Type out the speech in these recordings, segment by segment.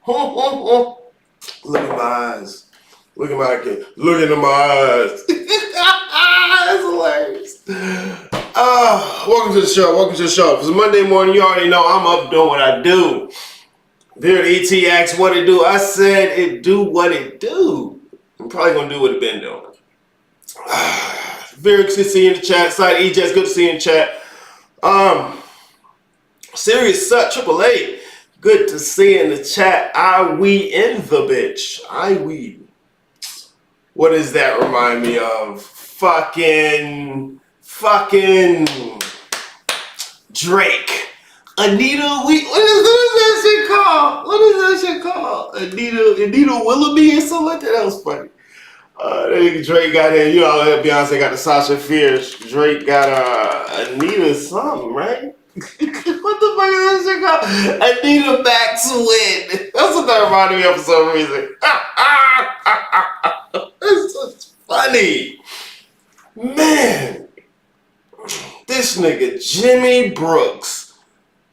Look at my eyes. Look at my kid. Look into my eyes. That's hilarious. Welcome to the show. Welcome to the show. It's Monday morning. You already know I'm up doing what I do. There at ET asks what it do. I said it do what it do. I'm probably going to do what it been doing. Very good to see you in the chat. Side EJ, good to see you in the chat. Serious Sut, Triple A. Good to see you in the chat. We in the bitch. We. What does that remind me of? Fucking Drake. Anita, what is that shit called? What is that shit called? Anita Willoughby or something like that? That was funny. Drake got in, you know, Beyonce got the Sasha Fierce. Drake got Anita something, right? What the fuck is that shit called? Anita Maxwell. That's what that reminded me of for some reason. That's just funny. Man, this nigga Jimmy Brooks.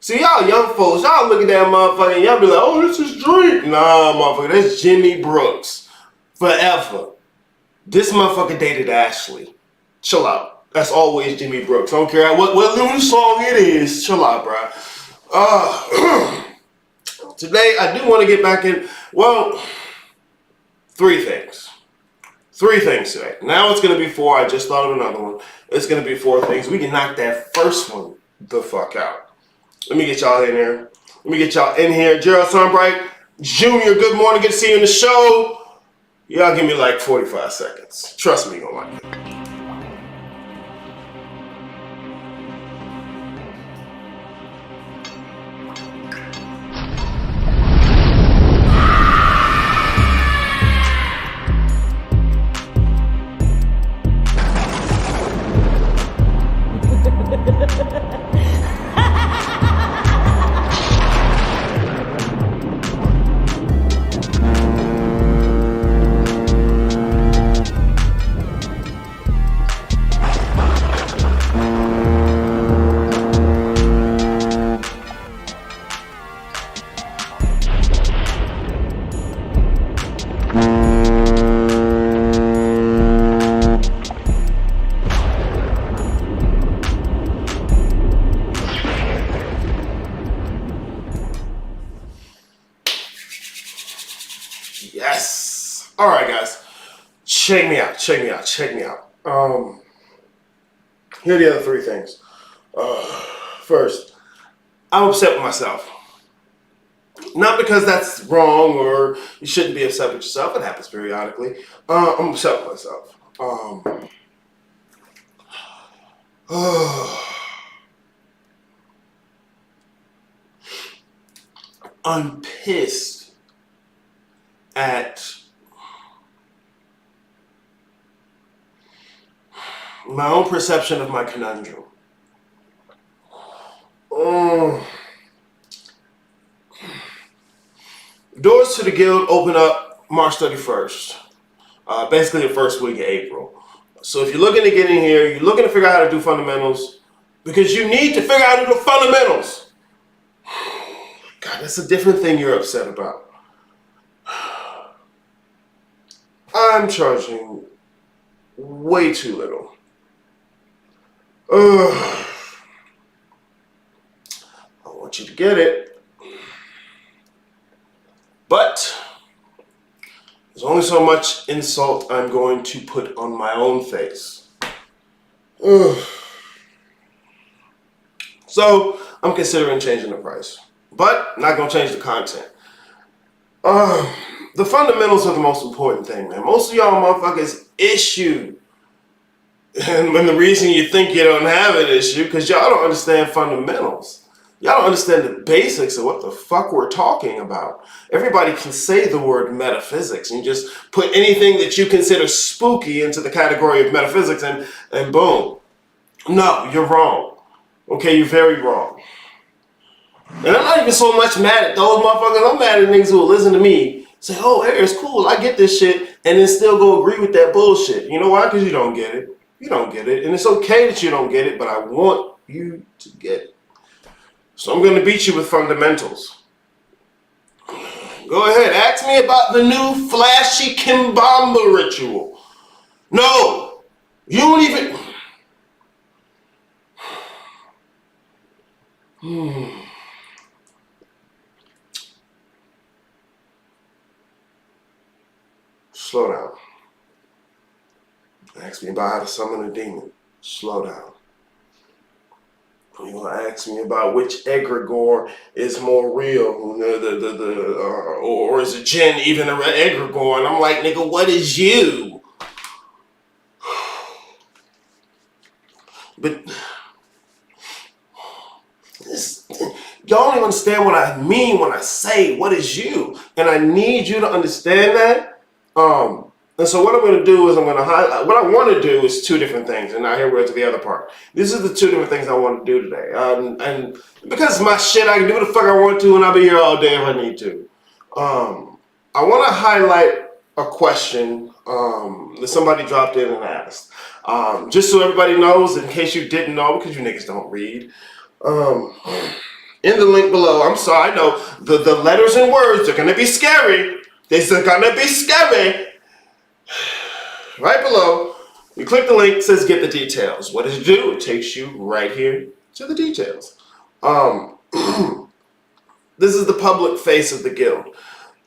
See, y'all young folks, y'all look at that motherfucker and y'all be like, oh, this is Drake. Nah, motherfucker, that's Jimmy Brooks. Forever. This motherfucker dated Ashley. Chill out. That's always Jimmy Brooks. I don't care what new song it is. Chill out, bro. Today, I do want to get back in, well, three things. Three things today. Now it's going to be four. I just thought of another one. It's going to be four things. We can knock that first one the fuck out. Let me get y'all in here. Gerald Sunbright Jr., good morning. Good to see you in the show. Y'all give me like 45 seconds. Trust me, you're going to like it. Yes. All right, guys. Check me out. Here are the other three things. First, I'm upset with myself. Not because that's wrong or you shouldn't be upset with yourself. It happens periodically. I'm upset with myself. I'm pissed at my own perception of my conundrum. Doors to the Guild open up March 31st. Basically the first week of April. So if you're looking to get in here, you're looking to figure out how to do fundamentals, because you need to figure out how to do fundamentals. God, that's a different thing you're upset about. I'm charging way too little. I want you to get it. But there's only so much insult I'm going to put on my own face. So I'm considering changing the price, but not going to change the content. The fundamentals are the most important thing, man. Most of y'all motherfuckers issue. And when the reason you think you don't have an issue, because y'all don't understand fundamentals. Y'all don't understand the basics of what the fuck we're talking about. Everybody can say the word metaphysics and just put anything that you consider spooky into the category of metaphysics and boom. No, you're wrong. Okay, you're very wrong. And I'm not even so much mad at those motherfuckers. I'm mad at niggas who will listen to me say, oh, hey, it's cool, I get this shit, and then still go agree with that bullshit. You know why? Because you don't get it. You don't get it. And it's okay that you don't get it, but I want you to get it. So I'm going to beat you with fundamentals. I'm Go ahead, ask me about the new flashy Kimbamba ritual. No, you don't even... Slow down. Ask me about how to summon a demon. Slow down. You're gonna ask me about which egregore is more real, or is a djinn even an egregore? And I'm like, nigga, what is you? But y'all don't even understand what I mean when I say what is you, and I need you to understand that. And so what I'm going to do is I'm going to highlight, what I want to do is two different things, and now here we're to the other part. This is the two different things I want to do today. And because it's my shit, I can do what the fuck I want to, and I'll be here all day if I need to. I want to highlight a question that somebody dropped in and asked. Just so everybody knows, in case you didn't know, because you niggas don't read. In the link below, I'm sorry, I know the letters and words are going to be scary. They're going to be scary. Right below, you click the link, it says get the details. What does it do? It takes you right here to the details. This is the public face of the guild.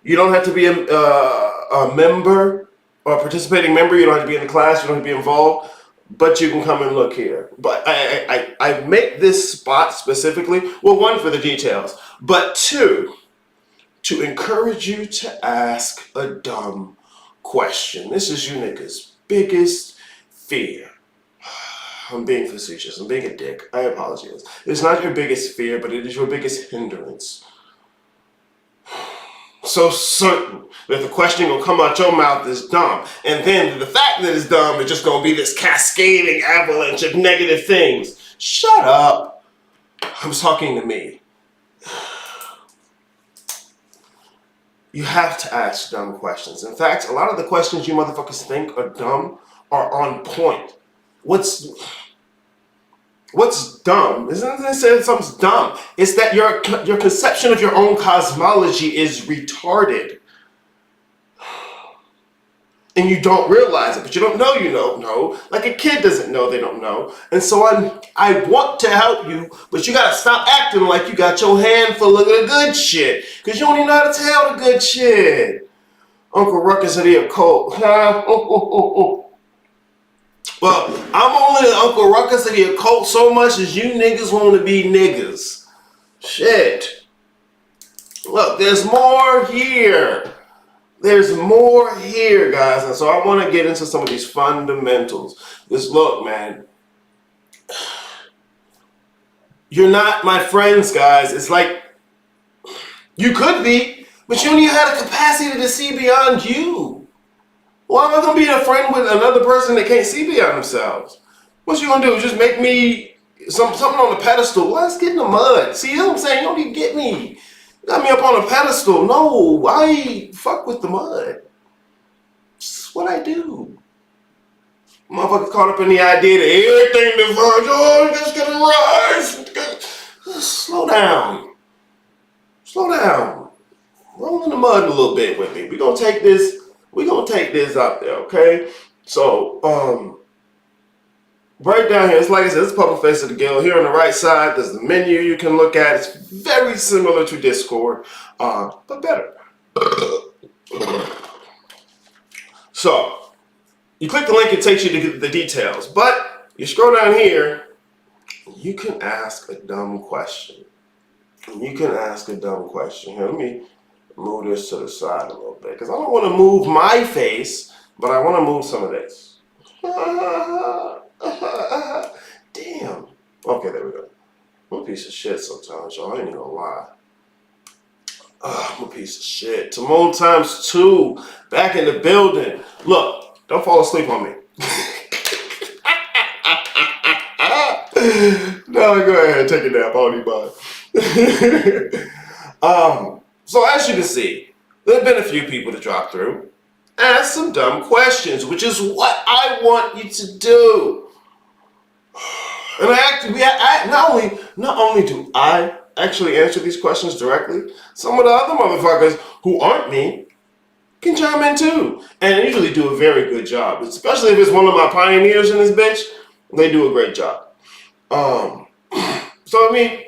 You don't have to be a member or a participating member. You don't have to be in the class. You don't have to be involved. But you can come and look here. But I make this spot specifically, well, one, for the details, but two, to encourage you to ask a dumb question. This is you niggas' biggest fear. I'm being facetious. I'm being a dick. I apologize. It's not your biggest fear, but it is your biggest hindrance. So certain that the question will come out your mouth is dumb. And then the fact that it's dumb is just going to be this cascading avalanche of negative things. Shut up. I'm talking to me. You have to ask dumb questions. In fact, a lot of the questions you motherfuckers think are dumb are on point. What's dumb? Isn't it saying something's dumb? It's that your conception of your own cosmology is retarded. And you don't realize it, but you don't know you don't know. Like a kid doesn't know they don't know. And so I want to help you, but you gotta stop acting like you got your hand full of the good shit. Because you don't even know how to tell the good shit. Uncle Ruckus of the occult. Well, I'm only Uncle Ruckus of the occult so much as you niggas want to be niggas. Shit. Look, there's more here. There's more here, guys. And so I want to get into some of these fundamentals. Because look, man. You're not my friends, guys. It's like, you could be, but you don't even have the capacity to see beyond you. Why am I going to be a friend with another person that can't see beyond themselves? What you going to do? Just make me something on the pedestal? Let's get in the mud. See what I'm saying? You don't even get me. You got me up on a pedestal. No, I fuck with the mud. It's what I do. Motherfuckers caught up in the idea that everything divine. Oh, you just gotta rise. Slow down. Slow down. Roll in the mud a little bit with me. We're gonna take this out there, okay? So, right down here, it's like I said, it's the public face of the guild. Here on the right side, there's the menu you can look at. It's very similar to Discord, but better. So, you click the link, it takes you to the details. But you scroll down here, you can ask a dumb question. You can ask a dumb question. Here, let me move this to the side a little bit, because I don't want to move my face, but I want to move some of this. Damn. Okay, there we go. I'm a piece of shit sometimes, y'all. I ain't even gonna lie. I'm a piece of shit. Timon times 2. Back in the building. Look, don't fall asleep on me. No, go ahead. Take a nap. I don't need mine. So as you can see, there have been a few people to drop through. Ask some dumb questions, which is what I want you to do. And not only do I actually answer these questions directly, some of the other motherfuckers who aren't me can chime in too. And usually do a very good job. Especially if it's one of my pioneers in this bitch, they do a great job. So I mean,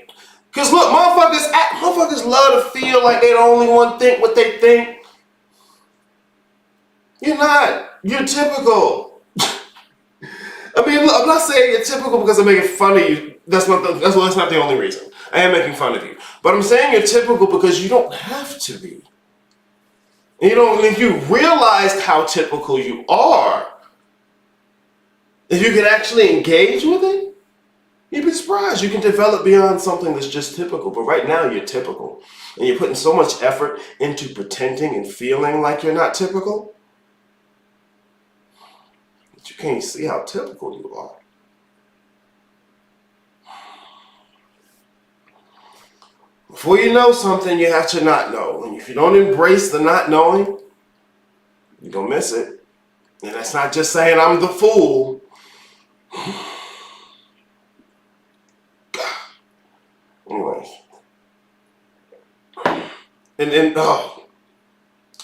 because look, motherfuckers love to feel like they the only one think what they think. You're not. You're typical. I mean, look, I'm not saying you're typical because I'm making fun of you. That's not the only reason. I am making fun of you. But I'm saying you're typical because you don't have to be. And if you realized how typical you are, if you could actually engage with it, you'd be surprised. You can develop beyond something that's just typical. But right now, you're typical. And you're putting so much effort into pretending and feeling like you're not typical. You can't see how typical you are. Before you know something, you have to not know. And if you don't embrace the not knowing, you're going to miss it. And that's not just saying I'm the fool. Anyway. And I'm going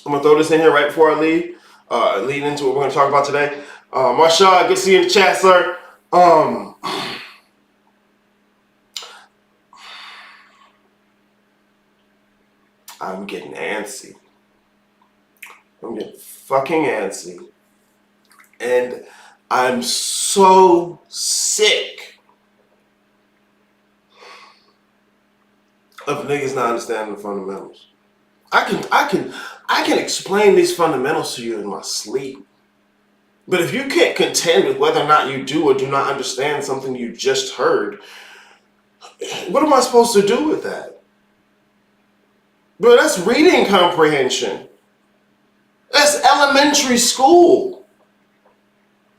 to throw this in here right before I leave. Lead into what we're going to talk about today. Marshall, good to see you in the chat, sir. I'm getting antsy. I'm getting fucking antsy. And I'm so sick of niggas not understanding the fundamentals. I can explain these fundamentals to you in my sleep. But if you can't contend with whether or not you do or do not understand something you just heard, what am I supposed to do with that? Bro, that's reading comprehension. That's elementary school.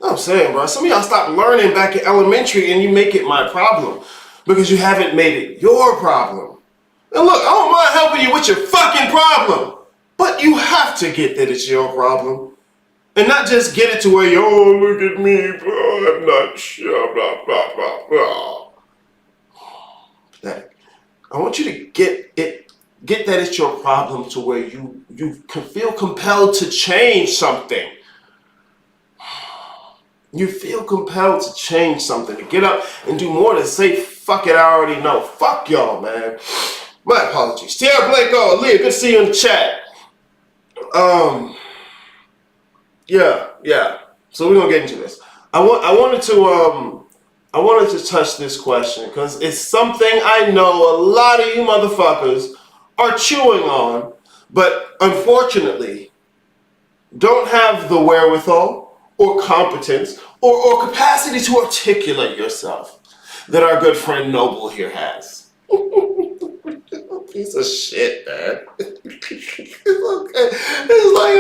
I'm saying, bro, some of y'all stop learning back in elementary and you make it my problem because you haven't made it your problem. And look, I don't mind helping you with your fucking problem, but you have to get that it's your problem. And not just get it to where oh, look at me, bro, I'm not sure, blah, blah, blah, blah. That, I want you to get that it's your problem to where you can feel compelled to change something. You feel compelled to change something, to get up and do more than say, fuck it, I already know. Fuck y'all, man. My apologies. Tierra Blanco, Leah, good to see you in the chat. Yeah. So we're gonna get into this. I wanted to touch this question because it's something I know a lot of you motherfuckers are chewing on, but unfortunately don't have the wherewithal or competence or capacity to articulate yourself that our good friend Noble here has. Piece of shit, man. It's like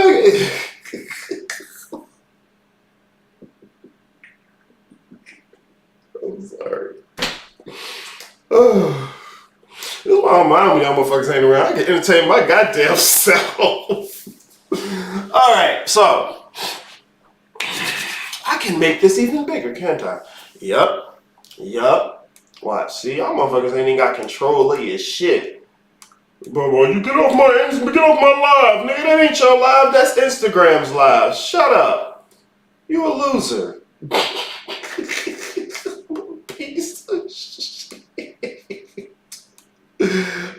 I'm sorry. This is why I mind when y'all motherfuckers ain't around. I can entertain my goddamn self. Alright, so I can make this even bigger, can't I? Yup. Watch, see, y'all motherfuckers ain't even got control of your shit. Bro, you get off my live, nigga. That ain't your live, that's Instagram's live. Shut up. You a loser. Piece of shit.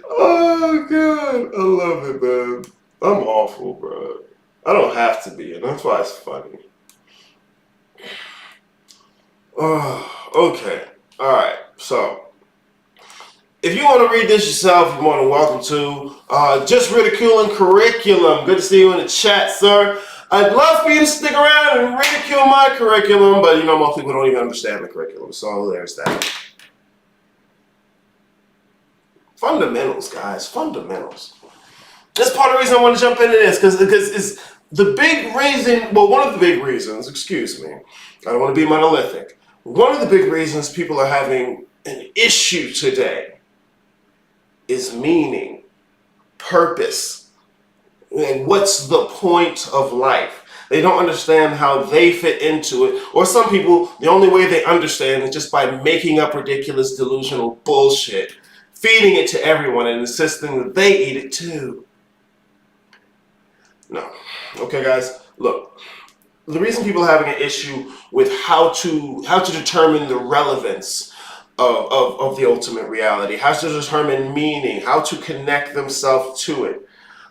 Oh, God. I love it, man. I'm awful, bro. I don't have to be, and that's why it's funny. Okay. Alright, so if you want to read this yourself, you're more than welcome to. Just ridiculing curriculum. Good to see you in the chat, sir. I'd love for you to stick around and ridicule my curriculum, but most people don't even understand the curriculum, so there's that. Fundamentals, guys. Fundamentals. That's part of the reason I want to jump into this, because it's the big reason, well, one of the big reasons, excuse me, I don't want to be monolithic. One of the big reasons people are having an issue today is meaning, purpose, and what's the point of life. They don't understand how they fit into it. Or some people, the only way they understand is just by making up ridiculous, delusional bullshit feeding it to everyone and insisting that they eat it too. No. Okay, guys, look. The reason people are having an issue with how to determine the relevance of the ultimate reality, how to determine meaning, how to connect themselves to it.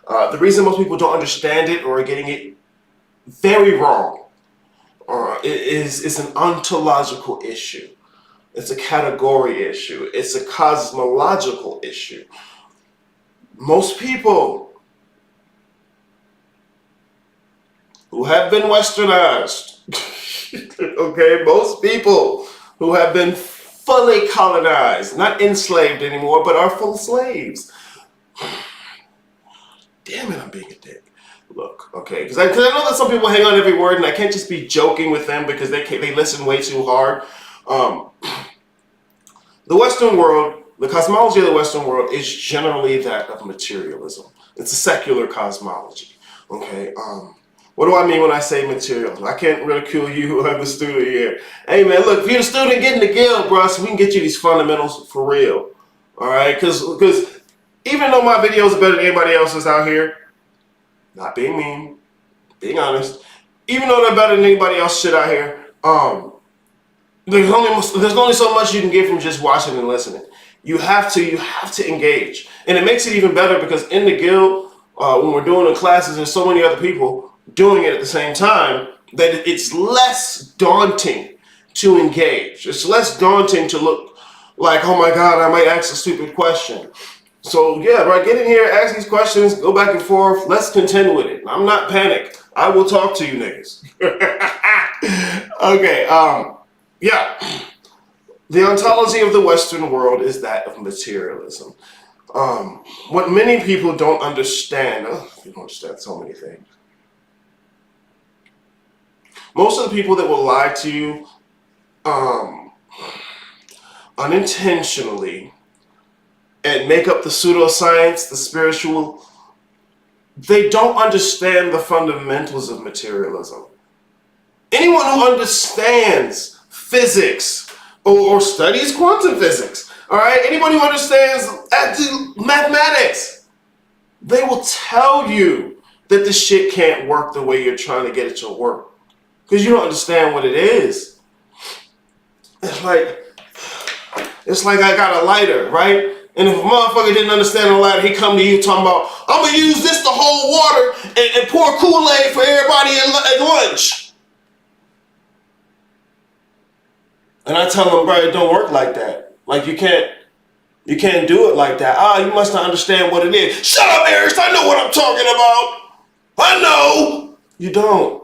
The reason most people don't understand it or are getting it very wrong is an ontological issue. It's a category issue. It's a cosmological issue. Most people who have been westernized, okay, most people who have been fully colonized, not enslaved anymore, but are full slaves. Damn it, I'm being a dick. Look, okay, because I know that some people hang on every word, and I can't just be joking with them because they listen way too hard. The Western world, the cosmology of the Western world is generally that of materialism. It's a secular cosmology, okay? What do I mean when I say materialism? I can't ridicule you who are the student here. Hey man, look, if you're the student, get in the guild, bro, so we can get you these fundamentals for real, all right? Because even though my videos are better than anybody else's out here, not being mean, being honest, even though they're better than anybody else's shit out here, there's only so much you can get from just watching and listening. You have to engage, and it makes it even better because in the guild, when we're doing the classes, there's so many other people doing it at the same time that it's less daunting to engage. It's less daunting to look like, oh my God, I might ask a stupid question. So yeah, right, get in here, ask these questions, go back and forth. Let's contend with it. I'm not panicked. I will talk to you niggas. Okay, yeah. The ontology of the Western world is that of materialism. What many people don't understand, you don't understand so many things. Most of the people that will lie to you unintentionally and make up the pseudoscience, the spiritual, they don't understand the fundamentals of materialism. Anyone who understands physics or studies quantum physics, all right, anybody who understands mathematics, they will tell you that this shit can't work the way you're trying to get it to work because you don't understand what it is. It's like I got a lighter, right? And if a motherfucker didn't understand the lighter, he come to you talking about, I'm going to use this to hold water and pour Kool-Aid for everybody at lunch. And I tell him, bro, it don't work like that. Like you can't do it like that. You must not understand what it is. Shut up, Aries, I know what I'm talking about. I know. You don't.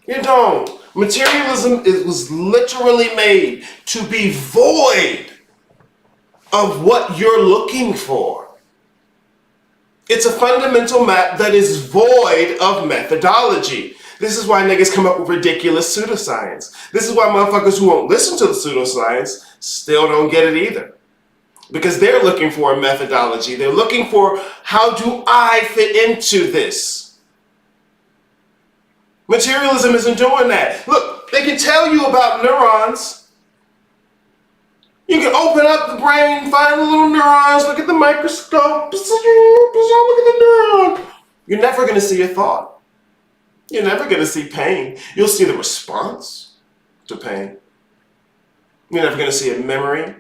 You don't. Materialism was literally made to be void of what you're looking for. It's a fundamental map that is void of methodology. This is why niggas come up with ridiculous pseudoscience. This is why motherfuckers who won't listen to the pseudoscience still don't get it either. Because they're looking for a methodology. They're looking for, how do I fit into this? Materialism isn't doing that. Look, they can tell you about neurons. You can open up the brain, find the little neurons, look at the microscope, look at the neuron. You're never going to see a thought. You're never going to see pain. You'll see the response to pain. You're never going to see a memory.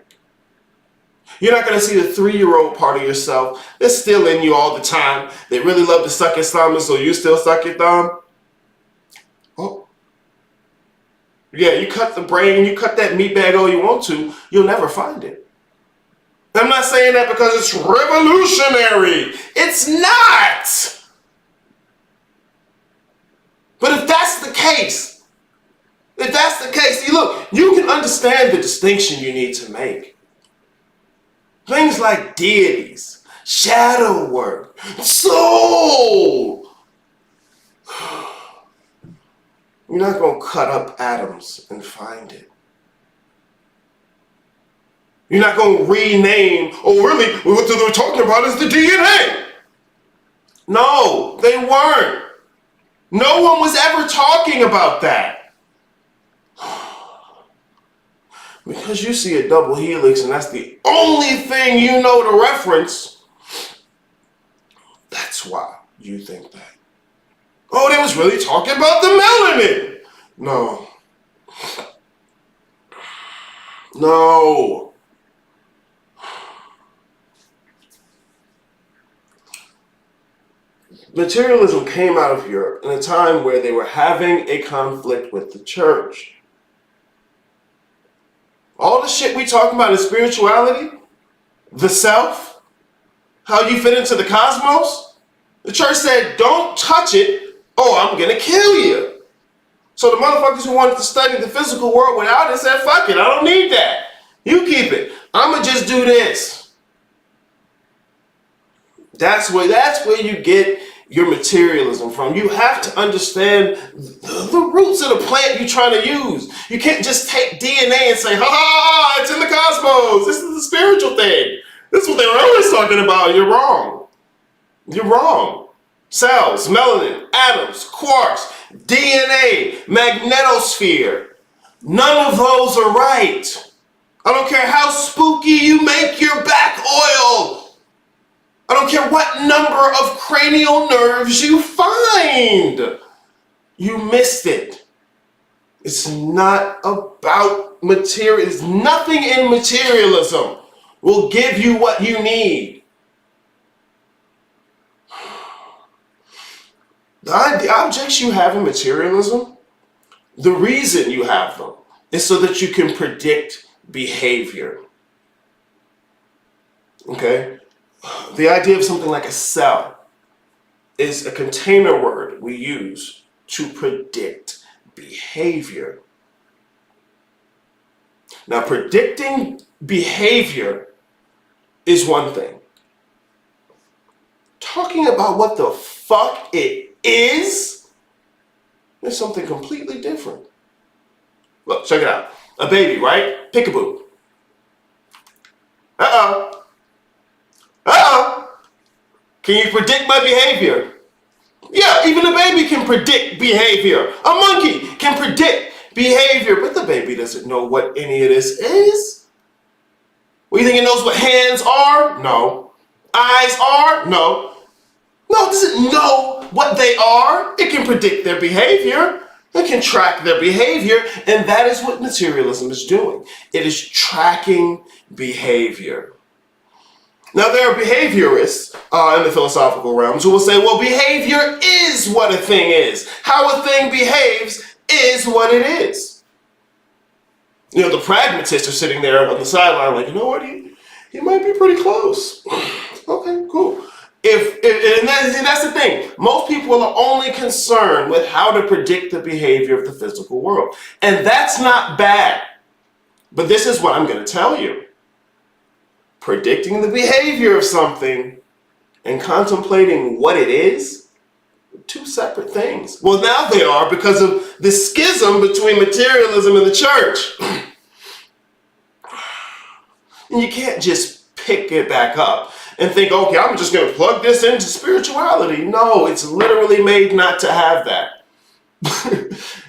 You're not going to see the 3-year-old part of yourself that's still in you all the time. They really love to suck his thumb, and so you still suck your thumb. Oh. Yeah, you cut the brain, you cut that meat bag all you want to, you'll never find it. I'm not saying that because it's revolutionary. It's not. But if that's the case, see, look, you can understand the distinction you need to make. Things like deities, shadow work, soul. You're not going to cut up atoms and find it. You're not going to rename, really, what they're talking about is the DNA. No, they weren't. No one was ever talking about that. Because you see a double helix and that's the only thing you know to reference, that's why you think that. Oh, they was really talking about the melanin. No. No. Materialism came out of Europe in a time where they were having a conflict with the church. All the shit we talk about in spirituality, the self, how you fit into the cosmos, the church said, don't touch it, or I'm going to kill you. So the motherfuckers who wanted to study the physical world without it said, fuck it, I don't need that. You keep it. I'm going to just do this. That's where you get your materialism from. You have to understand the roots of the plant you're trying to use. You can't just take DNA and say, ha ha, it's in the cosmos. This is a spiritual thing. This is what they were always talking about. You're wrong. You're wrong. Cells, melanin, atoms, quarks, DNA, magnetosphere. None of those are right. I don't care how spooky you make your back oil. I don't care what number of cranial nerves you find. You missed it. It's not about material. There's nothing in materialism will give you what you need. The objects you have in materialism, the reason you have them is so that you can predict behavior. Okay? The idea of something like a cell is a container word we use to predict behavior. Now, predicting behavior is one thing. Talking about what the fuck it is something completely different. Look, check it out. A baby, right? Peekaboo. Uh-oh. Can you predict my behavior? Yeah, even a baby can predict behavior. A monkey can predict behavior, but the baby doesn't know what any of this is. Well, you think it knows what hands are? No. Eyes are? No. No, it doesn't know what they are. It can predict their behavior. It can track their behavior, and that is what materialism is doing. It is tracking behavior. Now, there are behaviorists in the philosophical realms who will say, well, behavior is what a thing is. How a thing behaves is what it is. You know, the pragmatists are sitting there on the sideline like, you know what, he might be pretty close. Okay, cool. And that's the thing. Most people are only concerned with how to predict the behavior of the physical world. And that's not bad. But this is what I'm going to tell you. Predicting the behavior of something and contemplating what it is, two separate things. Well, now they are because of the schism between materialism and the church. And you can't just pick it back up and think, okay, I'm just going to plug this into spirituality. No, it's literally made not to have that.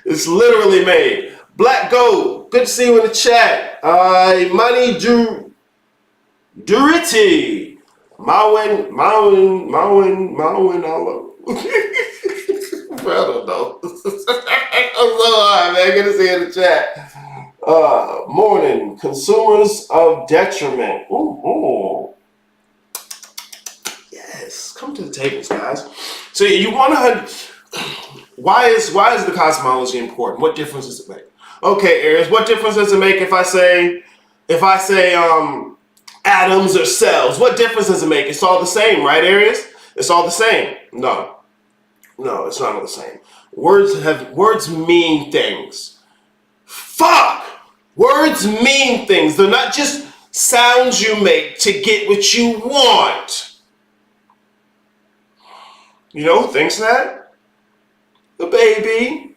It's literally made. Black Gold, good to see you in the chat. Money Trinity. Mawin, hello. I don't know. I'm so high, man. Good to see you in the chat. Morning, consumers of detriment. Ooh. Yes, come to the tables, guys. So you want to. Why is the cosmology important? What difference does it make? Okay, Aries, what difference does it make if I say atoms or cells? What difference does it make? It's all the same, right, Aries? It's all the same. No, it's not all the same. Words mean things. Fuck! Words mean things. They're not just sounds you make to get what you want. You know who thinks that? The baby.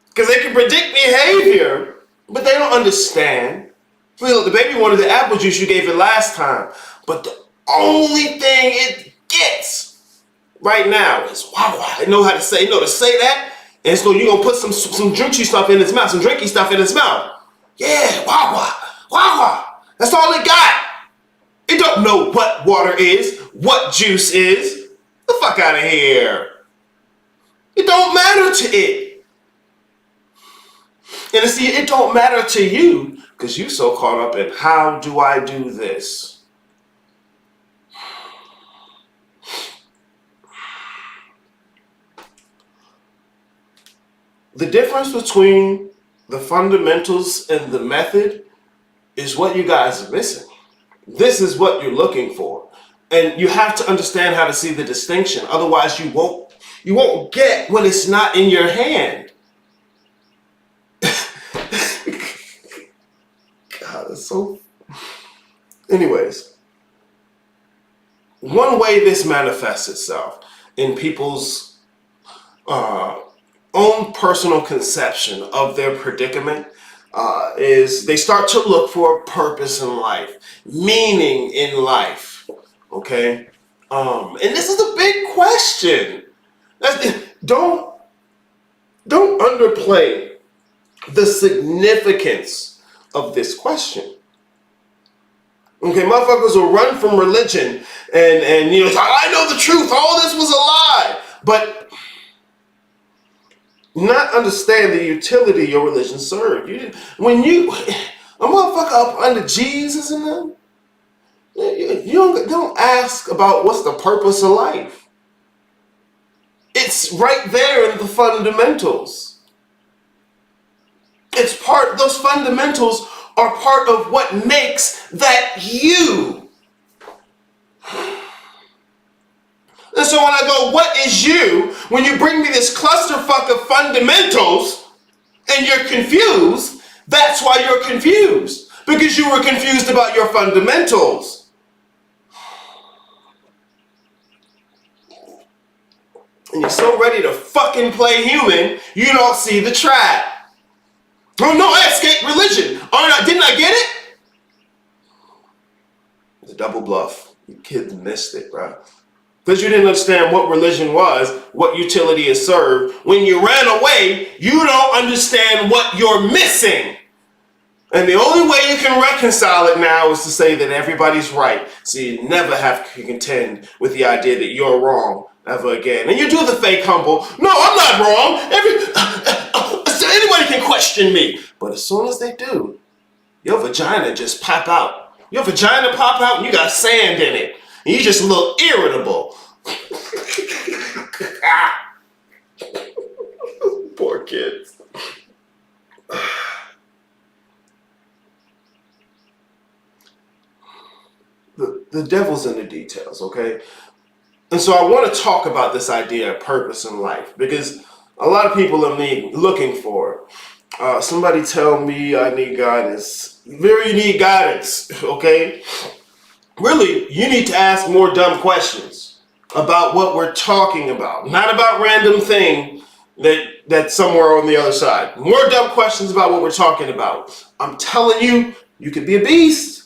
Because they can predict behavior, but they don't understand. The baby wanted the apple juice you gave it last time. But the only thing it gets right now is, wow, I know how to say, to say that. And so you're going to put some drinky stuff in its mouth, some drinky stuff in its mouth. Yeah, wawa, wawa. That's all it got. It don't know what water is, what juice is. The fuck out of here. It don't matter to it. And see, it don't matter to you because you so caught up in how do I do this? The difference between the fundamentals and the method is what you guys are missing. This is what you're looking for. And you have to understand how to see the distinction. Otherwise you won't get when it's not in your hand. God, it's so... Anyways, one way this manifests itself in people's own personal conception of their predicament is they start to look for a purpose in life, meaning in life. Okay, and this is a big question. Don't underplay the significance of this question. Okay, motherfuckers will run from religion and you know, I know the truth. All this was a lie, but not understand the utility your religion served. When you a motherfucker up under Jesus and them, you don't ask about what's the purpose of life. It's right there in the fundamentals. It's part, those fundamentals are part of what makes that you. And so when I go, what is you? When you bring me this clusterfuck of fundamentals and you're confused, that's why you're confused. Because you were confused about your fundamentals. And you're so ready to fucking play human, you don't see the trap. Oh no, I escaped religion. Didn't I get it? It's a double bluff. You kids missed it, bro. Because you didn't understand what religion was, what utility it served. When you ran away, you don't understand what you're missing. And the only way you can reconcile it now is to say that everybody's right. So you never have to contend with the idea that you're wrong ever again. And you do the fake humble. No, I'm not wrong. Anybody can question me. But as soon as they do, your vagina just pop out. Your vagina pop out and you got sand in it. And you just a little irritable. Poor kids. The devil's in the details, okay? And so I want to talk about this idea of purpose in life because a lot of people are looking for it. Somebody tell me I need guidance. You need guidance, okay? Really, you need to ask more dumb questions about what we're talking about, not about random thing that's somewhere on the other side. More dumb questions about what we're talking about. I'm telling you, you could be a beast.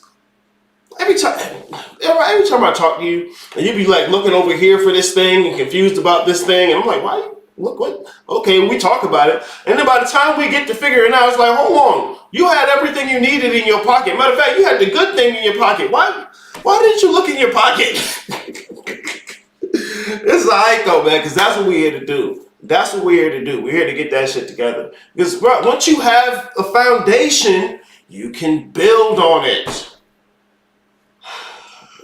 Every time I talk to you, and you be like looking over here for this thing and confused about this thing, and I'm like, why? Look what? Okay, we talk about it, and then by the time we get to figuring out, it's like, hold on, you had everything you needed in your pocket. Matter of fact, you had the good thing in your pocket. Why didn't you look in your pocket? It's alright though, man, because that's what we're here to do. That's what we're here to do. We're here to get that shit together. Because bro, once you have a foundation, you can build on it.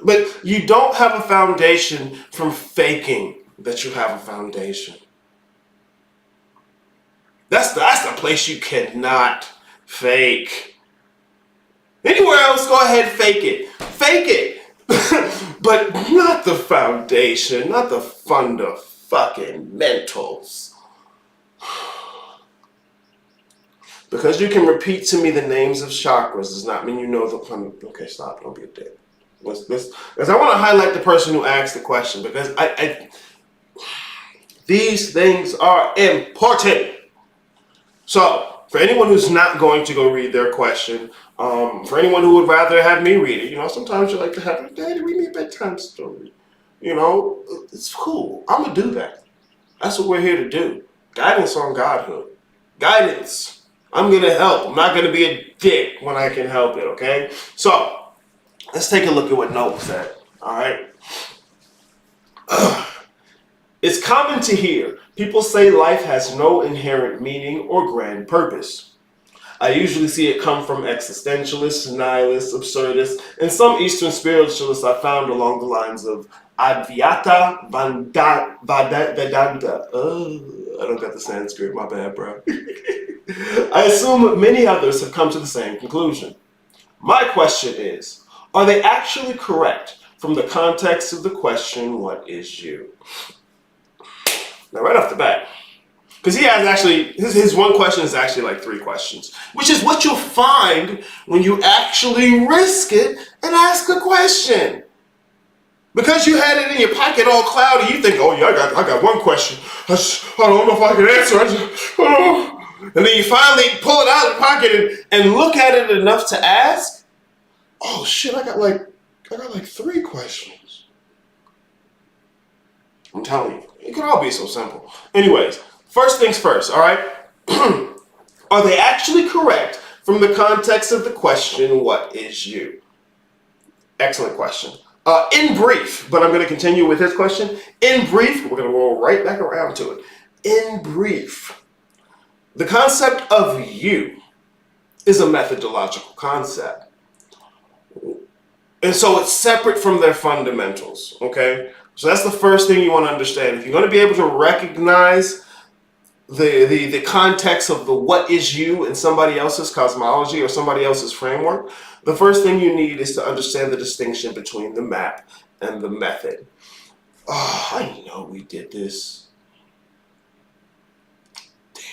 But you don't have a foundation from faking that you have a foundation. That's the place you cannot fake. Anywhere else, go ahead, fake it. Fake it. But not the foundation, not the fucking mentals. Because you can repeat to me the names of chakras does not mean you know the... Okay, stop, don't be a dick. Because I want to highlight the person who asked the question because these things are important. So for anyone who's not going to go read their question, for anyone who would rather have me read it, you know, sometimes you like to have your daddy read me a bedtime story. You know, it's cool. I'm going to do that. That's what we're here to do. Guidance on Godhood. Guidance. I'm going to help. I'm not going to be a dick when I can help it, okay? So, let's take a look at what Noah said, all right? It's common to hear people say life has no inherent meaning or grand purpose. I usually see it come from existentialists, nihilists, absurdists, and some Eastern spiritualists I found along the lines of Advaita Vedanta. I don't got the Sanskrit, my bad, bro. I assume many others have come to the same conclusion. My question is, are they actually correct from the context of the question, what is you? Now, right off the bat, because he has actually, his one question is actually like 3 questions, which is what you'll find when you actually risk it and ask a question. Because you had it in your pocket all cloudy, you think, oh yeah, I got one question. I don't know if I can answer. And then you finally pull it out of the pocket and look at it enough to ask. Oh shit, I got like 3 questions. I'm telling you, it could all be so simple. Anyways, first things first, all right? Are they actually correct from the context of the question, what is you? Excellent question. In brief, but I'm going to continue with his question. In brief, we're going to roll right back around to it. In brief, the concept of you is a methodological concept. And so it's separate from their fundamentals, okay? So that's the first thing you want to understand. If you're going to be able to recognize the context of the what is you in somebody else's cosmology or somebody else's framework, the first thing you need is to understand the distinction between the map and the method. Oh, I know we did this. Damn.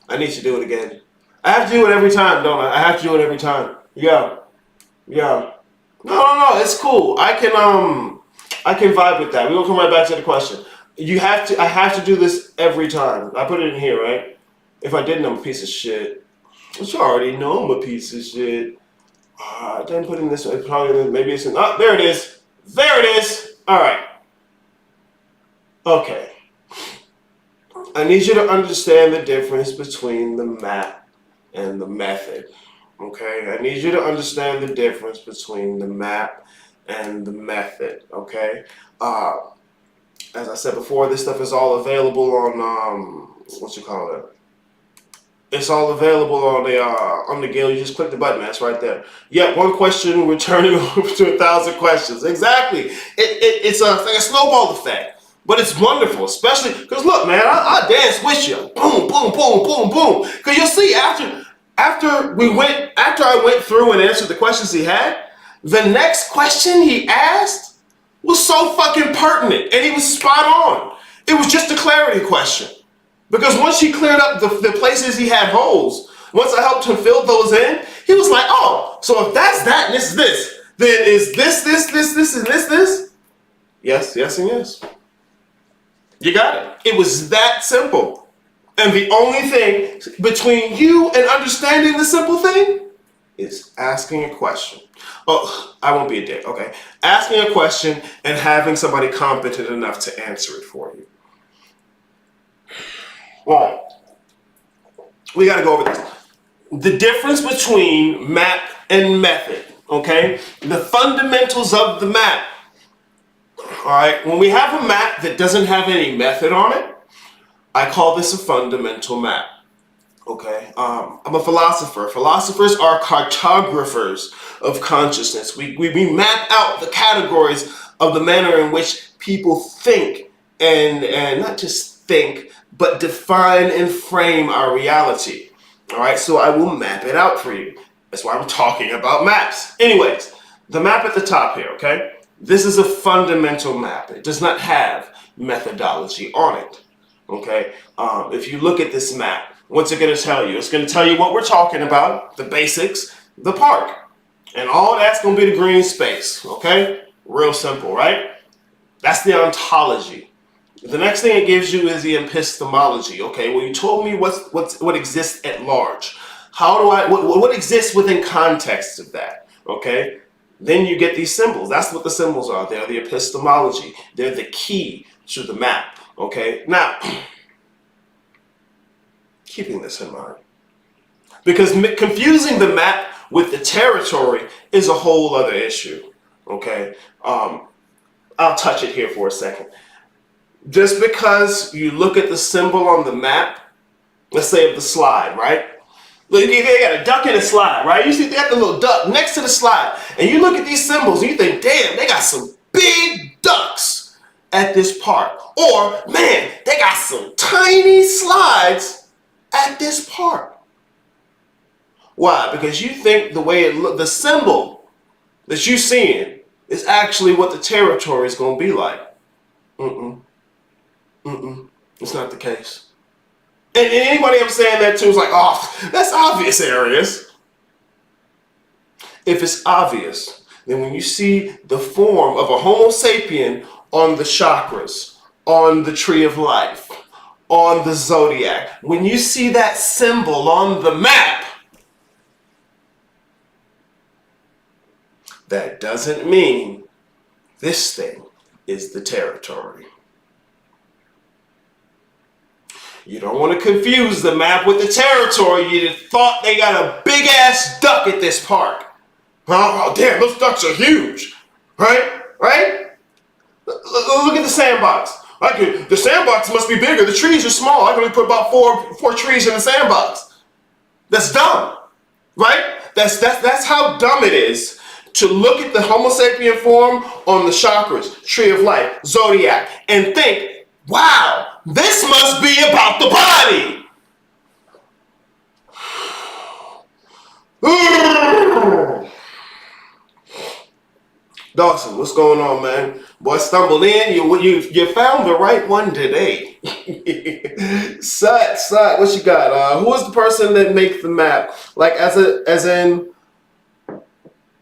I need to do it again. I have to do it every time, don't I? I have to do it every time. Yeah. No, it's cool. I can vibe with that. We're gonna come right back to the question. I have to do this every time. I put it in here, right? If I didn't, I'm a piece of shit. Which you already know I'm a piece of shit. I didn't put in this one. Maybe it's in, oh, there it is. There it is. All right. Okay. I need you to understand the difference between the map and the method. Okay? I need you to understand the difference between the map and the method. Okay? As I said before, this stuff is all available on It's all available on the Guild. You just click the button. That's right there. Yeah, one question returning over to 1,000 questions. Exactly. It's like a snowball effect, but it's wonderful, especially because look, man, I dance with you. Boom, boom, boom, boom, boom. Because you'll see after I went through and answered the questions he had, the next question he asked was so fucking pertinent, and he was spot on. It was just a clarity question. Because once he cleared up the places he had holes, once I helped him fill those in, he was like, oh, so if that's that and this is this, then is this, and this? Yes, and yes. You got it. It was that simple. And the only thing between you and understanding the simple thing is asking a question. Oh, I won't be a dick, okay? Asking a question and having somebody competent enough to answer it for you. Right. We got to go over this. The difference between map and method, okay? The fundamentals of the map. All right, when we have a map that doesn't have any method on it, I call this a fundamental map. Okay, I'm a philosopher. Philosophers are cartographers of consciousness. We map out the categories of the manner in which people think and not just think, but define and frame our reality. All right, so I will map it out for you. That's why we're talking about maps. Anyways, the map at the top here, okay? This is a fundamental map. It does not have methodology on it, okay? If you look at this map, what's it going to tell you? It's going to tell you what we're talking about, the basics, the park. And all that's going to be the green space, okay? Real simple, right? That's the ontology. The next thing it gives you is the epistemology, okay? Well, you told me what exists at large. What exists within context of that, okay? Then you get these symbols. That's what the symbols are. They're the epistemology. They're the key to the map, okay? Now, keeping this in mind, Because confusing the map with the territory is a whole other issue. Okay, I'll touch it here for a second. Just because you look at the symbol on the map, let's say of the slide, right? Look, they got a duck in a slide, right? You see they got the little duck next to the slide, and you look at these symbols and you think, damn, they got some big ducks at this park. Or, man, they got some tiny slides at this park. Why? Because you think the way it look, the symbol that you're seeing is actually what the territory is going to be like. It's not the case. And anybody I'm saying that to is like, oh, that's obvious, Arius. If it's obvious, then when you see the form of a Homo sapien on the chakras, on the tree of life, on the zodiac, when you see that symbol on the map, that doesn't mean this thing is the territory. You don't want to confuse the map with the territory. You thought they got a big ass duck at this park. Oh, damn, those ducks are huge. Right? Right? Look at the sandbox. The sandbox must be bigger. The trees are small. I can only put about four trees in the sandbox. That's dumb. Right? That's how dumb it is to look at the Homo sapien form on the chakras, tree of life, zodiac, and think, wow, this must be about the body. Dawson, what's going on, man? Boy, stumbled in. You found the right one today. Sut, what you got? Who is the person that makes the map? Like as in,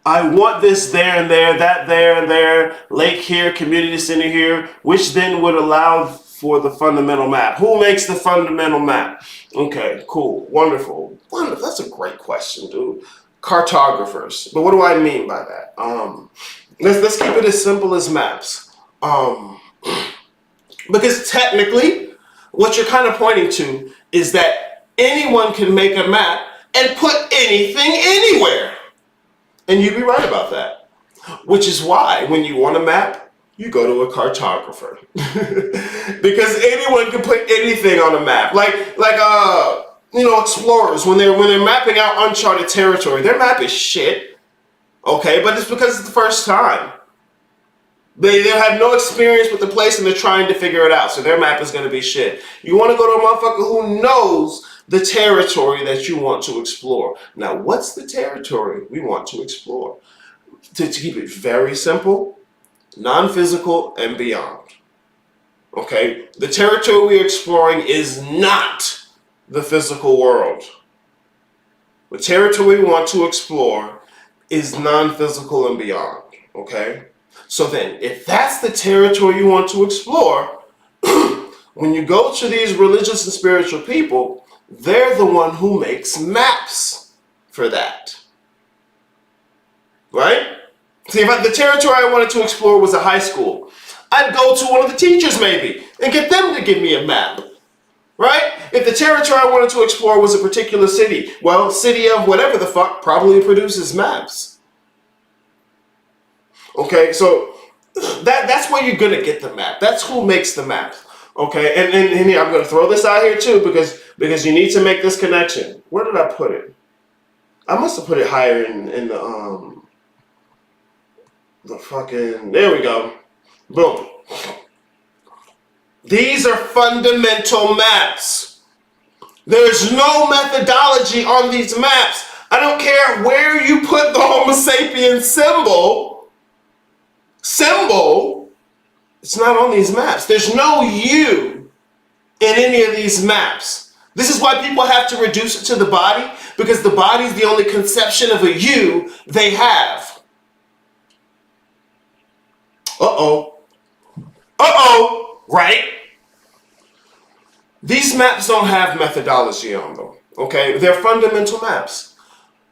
I want this there and there, that there and there, lake here, community center here, which then would allow for the fundamental map. Who makes the fundamental map? Okay, cool, wonderful. That's a great question, dude. Cartographers. But what do I mean by that? Let's keep it as simple as maps. Because technically, what you're kind of pointing to is that anyone can make a map and put anything anywhere. And you'd be right about that. Which is why when you want a map, you go to a cartographer. Because anyone can put anything on a map. Like explorers, when they're mapping out uncharted territory, their map is shit. Okay, but it's because it's the first time. They have no experience with the place and they're trying to figure it out. So their map is going to be shit. You want to go to a motherfucker who knows the territory that you want to explore. Now, what's the territory we want to explore? To keep it very simple, non-physical and beyond. Okay? The territory we're exploring is not the physical world. The territory we want to explore is non-physical and beyond. Okay? So then, if that's the territory you want to explore, when you go to these religious and spiritual people, they're the one who makes maps for that. Right? See, if the territory I wanted to explore was a high school, I'd go to one of the teachers maybe and get them to give me a map. Right? If the territory I wanted to explore was a particular city, well, city of whatever the fuck probably produces maps. Okay, so that's where you're going to get the map. That's who makes the map. Okay, and I'm going to throw this out here too because you need to make this connection. Where did I put it? I must have put it higher in the fucking, there we go. Boom. These are fundamental maps. There's no methodology on these maps. I don't care where you put the Homo sapien symbol, it's not on these maps. There's no you in any of these maps. This is why people have to reduce it to the body, because the body is the only conception of a you they have. Right? These maps don't have methodology on them, okay? They're fundamental maps.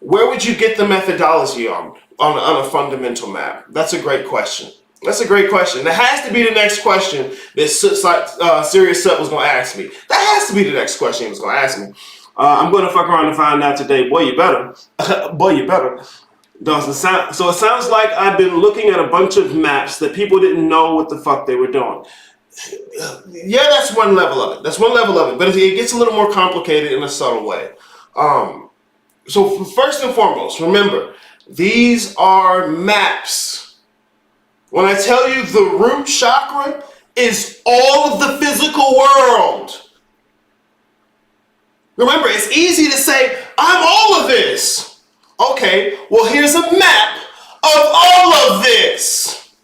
Where would you get the methodology on a fundamental map? That's a great question. That's a great question. That has to be the next question that Sirius Sut was going to ask me. That has to be the next question he was going to ask me. I'm going to fuck around and find out today. Boy, you better. Boy, you better. Doesn't sound so. It sounds like I've been looking at a bunch of maps that people didn't know what the fuck they were doing. Yeah, that's one level of it. That's one level of it. But it gets a little more complicated in a subtle way. So first and foremost, remember, these are maps. When I tell you the root chakra is all of the physical world. Remember, it's easy to say, I'm all of this. Okay, well, here's a map of all of this.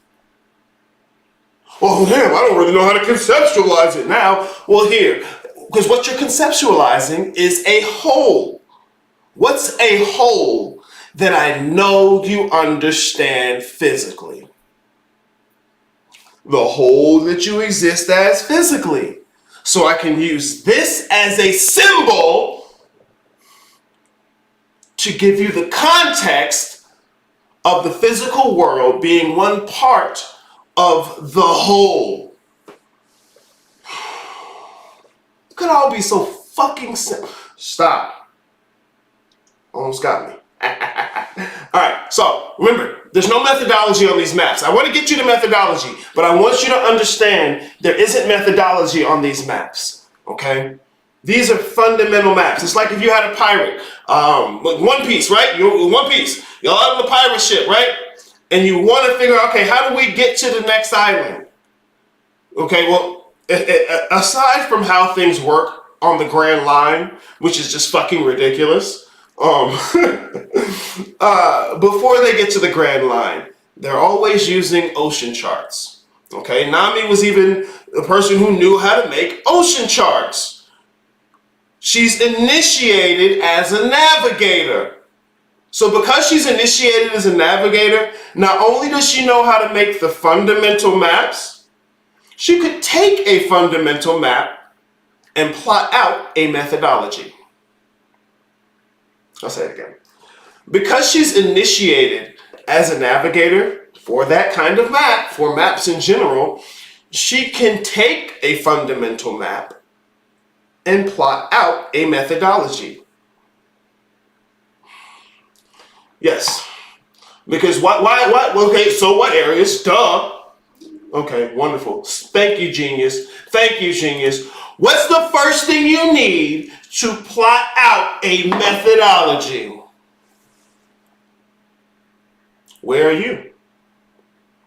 Well, damn, I don't really know how to conceptualize it now. Well, here, because what you're conceptualizing is a whole. What's a whole that I know you understand physically? The whole that you exist as physically. So I can use this as a symbol to give you the context of the physical world being one part of the whole. It could all be so fucking simple. Stop. Almost got me. Alright, so remember, there's no methodology on these maps. I want to get you to methodology, but I want you to understand there isn't methodology on these maps. Okay? These are fundamental maps. It's like if you had a pirate, like One Piece, right? You're One Piece. You're out on the pirate ship, right? And you want to figure out, okay, how do we get to the next island? Okay, well, aside from how things work on the Grand Line, which is just fucking ridiculous, before they get to the Grand Line, they're always using ocean charts. Okay, Nami was even the person who knew how to make ocean charts. She's initiated as a navigator. So because she's initiated as a navigator, not only does she know how to make the fundamental maps, she could take a fundamental map and plot out a methodology. I'll say it again. Because she's initiated as a navigator for that kind of map, for maps in general, she can take a fundamental map and plot out a methodology. Yes. Because what? Okay, so what areas? Duh. Okay, wonderful. Thank you, genius. Thank you, genius. What's the first thing you need to plot out a methodology? Where are you?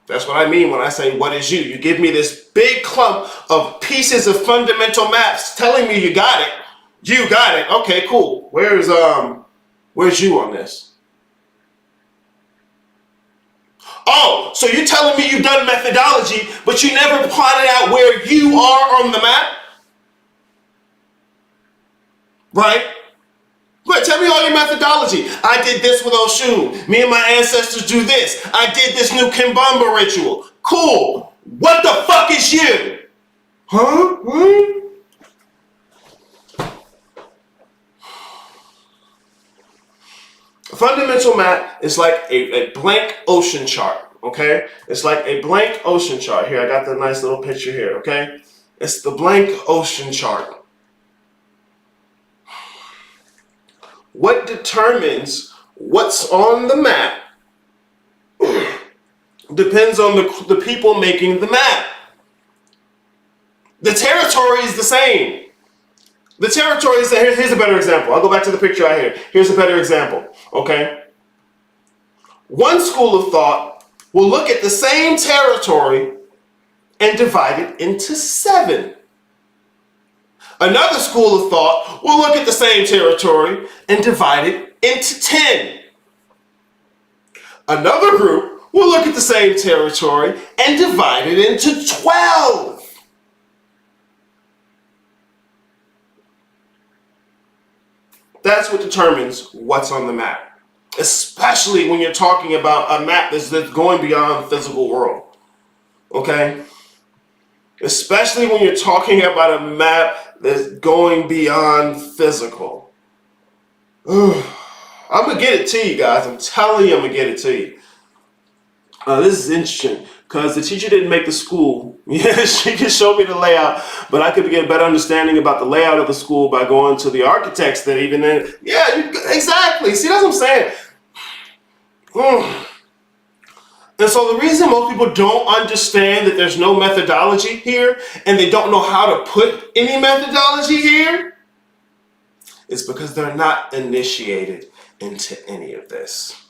That's what I mean when I say, what is you? You give me this big clump of pieces of fundamental maps telling me you got it. You got it. Okay, cool. Where's you on this? Oh, so you're telling me you've done methodology, but you never plotted out where you are on the map? Right? But tell me all your methodology. I did this with Oshun. Me and my ancestors do this. I did this new Kimbamba ritual. Cool. What the fuck is you? Huh? A fundamental map is like a blank ocean chart, okay? It's like a blank ocean chart. Here, I got the nice little picture here, okay? It's the blank ocean chart. What determines what's on the map depends on the people making the map. The territory is the same. The territory is, here's a better example. I'll go back to the picture right here. Here's a better example, okay? One school of thought will look at the same territory and divide it into 7. Another school of thought will look at the same territory and divide it into 10. Another group will look at the same territory and divide it into 12. That's what determines what's on the map. Especially when you're talking about a map that's going beyond the physical world. Okay? Especially when you're talking about a map that's going beyond physical. I'm going to get it to you guys. I'm telling you I'm going to get it to you. This is interesting because the teacher didn't make the school. Yeah, she can show me the layout, but I could get a better understanding about the layout of the school by going to the architects than even then. Yeah, exactly. See, that's what I'm saying. And so the reason most people don't understand that there's no methodology here and they don't know how to put any methodology here is because they're not initiated into any of this.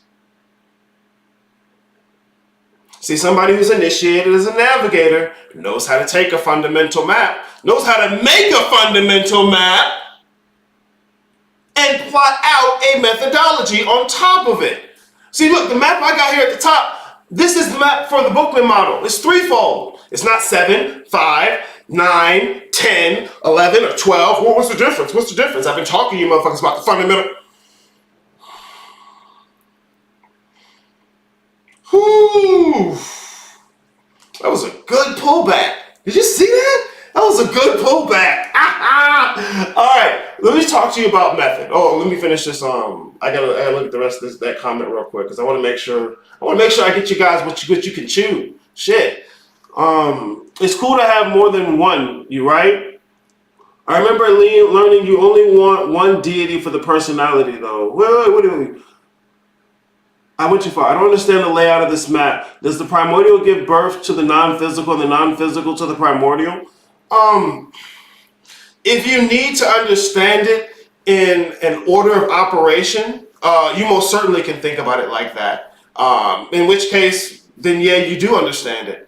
See, somebody who's initiated as a navigator knows how to take a fundamental map, knows how to make a fundamental map, and plot out a methodology on top of it. See, look, the map I got here at the top, this is the map for the Bookman model. It's threefold. It's not 7, 5, 9, 10, 11, or 12. Well, what's the difference? What's the difference? I've been talking to you motherfuckers about the fundamental. Whew. That was a good pullback. Did you see that? That was a good pullback. All right, let me talk to you about method. Oh, let me finish this. I gotta look at the rest of that comment real quick because I want to make sure. I get you guys what you can chew. Shit. It's cool to have more than one. You right? I remember learning you only want one deity for the personality, though. Wait, what do you mean? I went too far. I don't understand the layout of this map. Does the primordial give birth to the non-physical and the non-physical to the primordial? If you need to understand it in an order of operation, you most certainly can think about it like that. In which case, then yeah, you do understand it.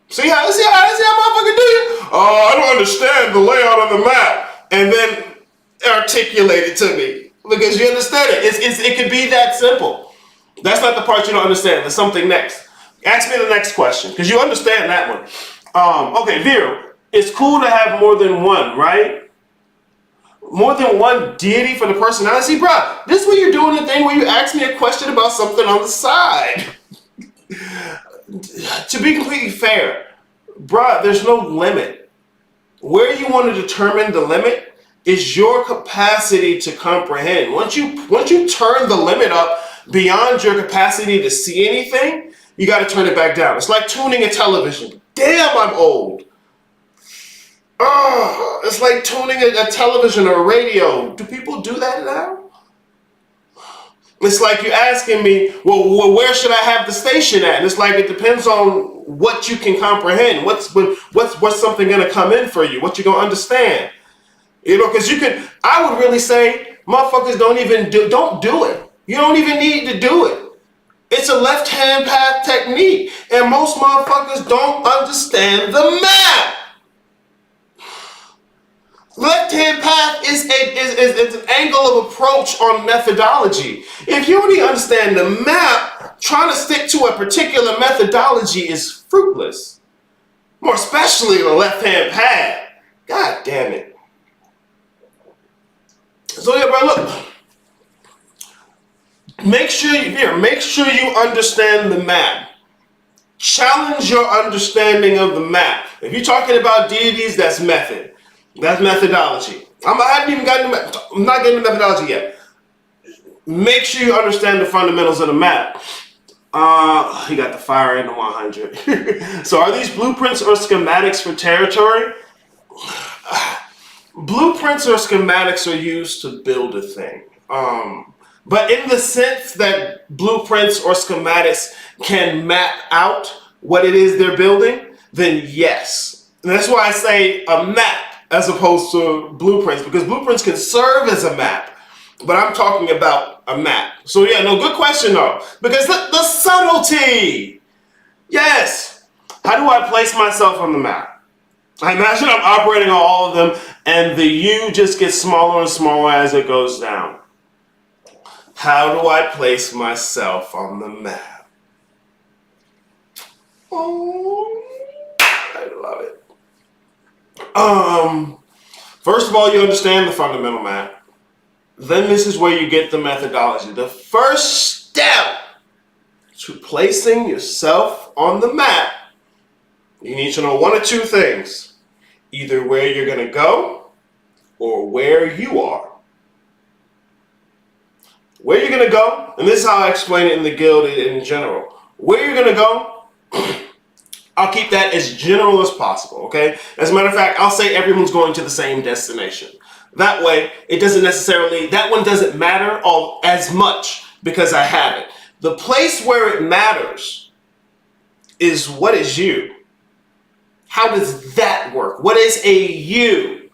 See how motherfucker do you? Oh, I don't understand the layout of the map. And then articulate it to me. Because you understand it. It could be that simple. That's not the part you don't understand. There's something next. Ask me the next question, because you understand that one. Okay, Vera, it's cool to have more than one, right? More than one deity for the personality? See, bro, this is where you're doing the thing where you ask me a question about something on the side. To be completely fair, bro, there's no limit. Where you want to determine the limit is your capacity to comprehend. Once you turn the limit up beyond your capacity to see anything, you got to turn it back down. It's like tuning a television. Damn, I'm old. It's like tuning a television or a radio. Do people do that now? It's like you're asking me, well, where should I have the station at? And it's like it depends on what you can comprehend. What's something gonna come in for you? What you gonna understand? You know, because I would really say, motherfuckers don't do it. You don't even need to do it. It's a left-hand path technique. And most motherfuckers don't understand the map. Left-hand path is an angle of approach on methodology. If you only understand the map, trying to stick to a particular methodology is fruitless. More especially the left-hand path. God damn it. So yeah, bro, look. Make sure you understand the map. Challenge your understanding of the map. If you're talking about deities, that's method. That's methodology. I'm not getting the methodology yet. Make sure you understand the fundamentals of the map. You got the fire in the 100. So are these blueprints or schematics for territory? Blueprints or schematics are used to build a thing. But in the sense that blueprints or schematics can map out what it is they're building, then yes. And that's why I say a map as opposed to blueprints, because blueprints can serve as a map. But I'm talking about a map. So yeah, no, good question though. Because the subtlety. Yes. How do I place myself on the map? I imagine I'm operating on all of them and the U just gets smaller and smaller as it goes down. How do I place myself on the map? Oh, I love it. First of all, you understand the fundamental map. Then this is where you get the methodology. The first step to placing yourself on the map, you need to know one of two things. Either where you're going to go or where you are. Where you're going to go, and this is how I explain it in the guild in general. Where you're going to go, I'll keep that as general as possible, okay? As a matter of fact, I'll say everyone's going to the same destination. That way, it doesn't necessarily, that one doesn't matter all as much because I have it. The place where it matters is what is you? How does that work? What is a you?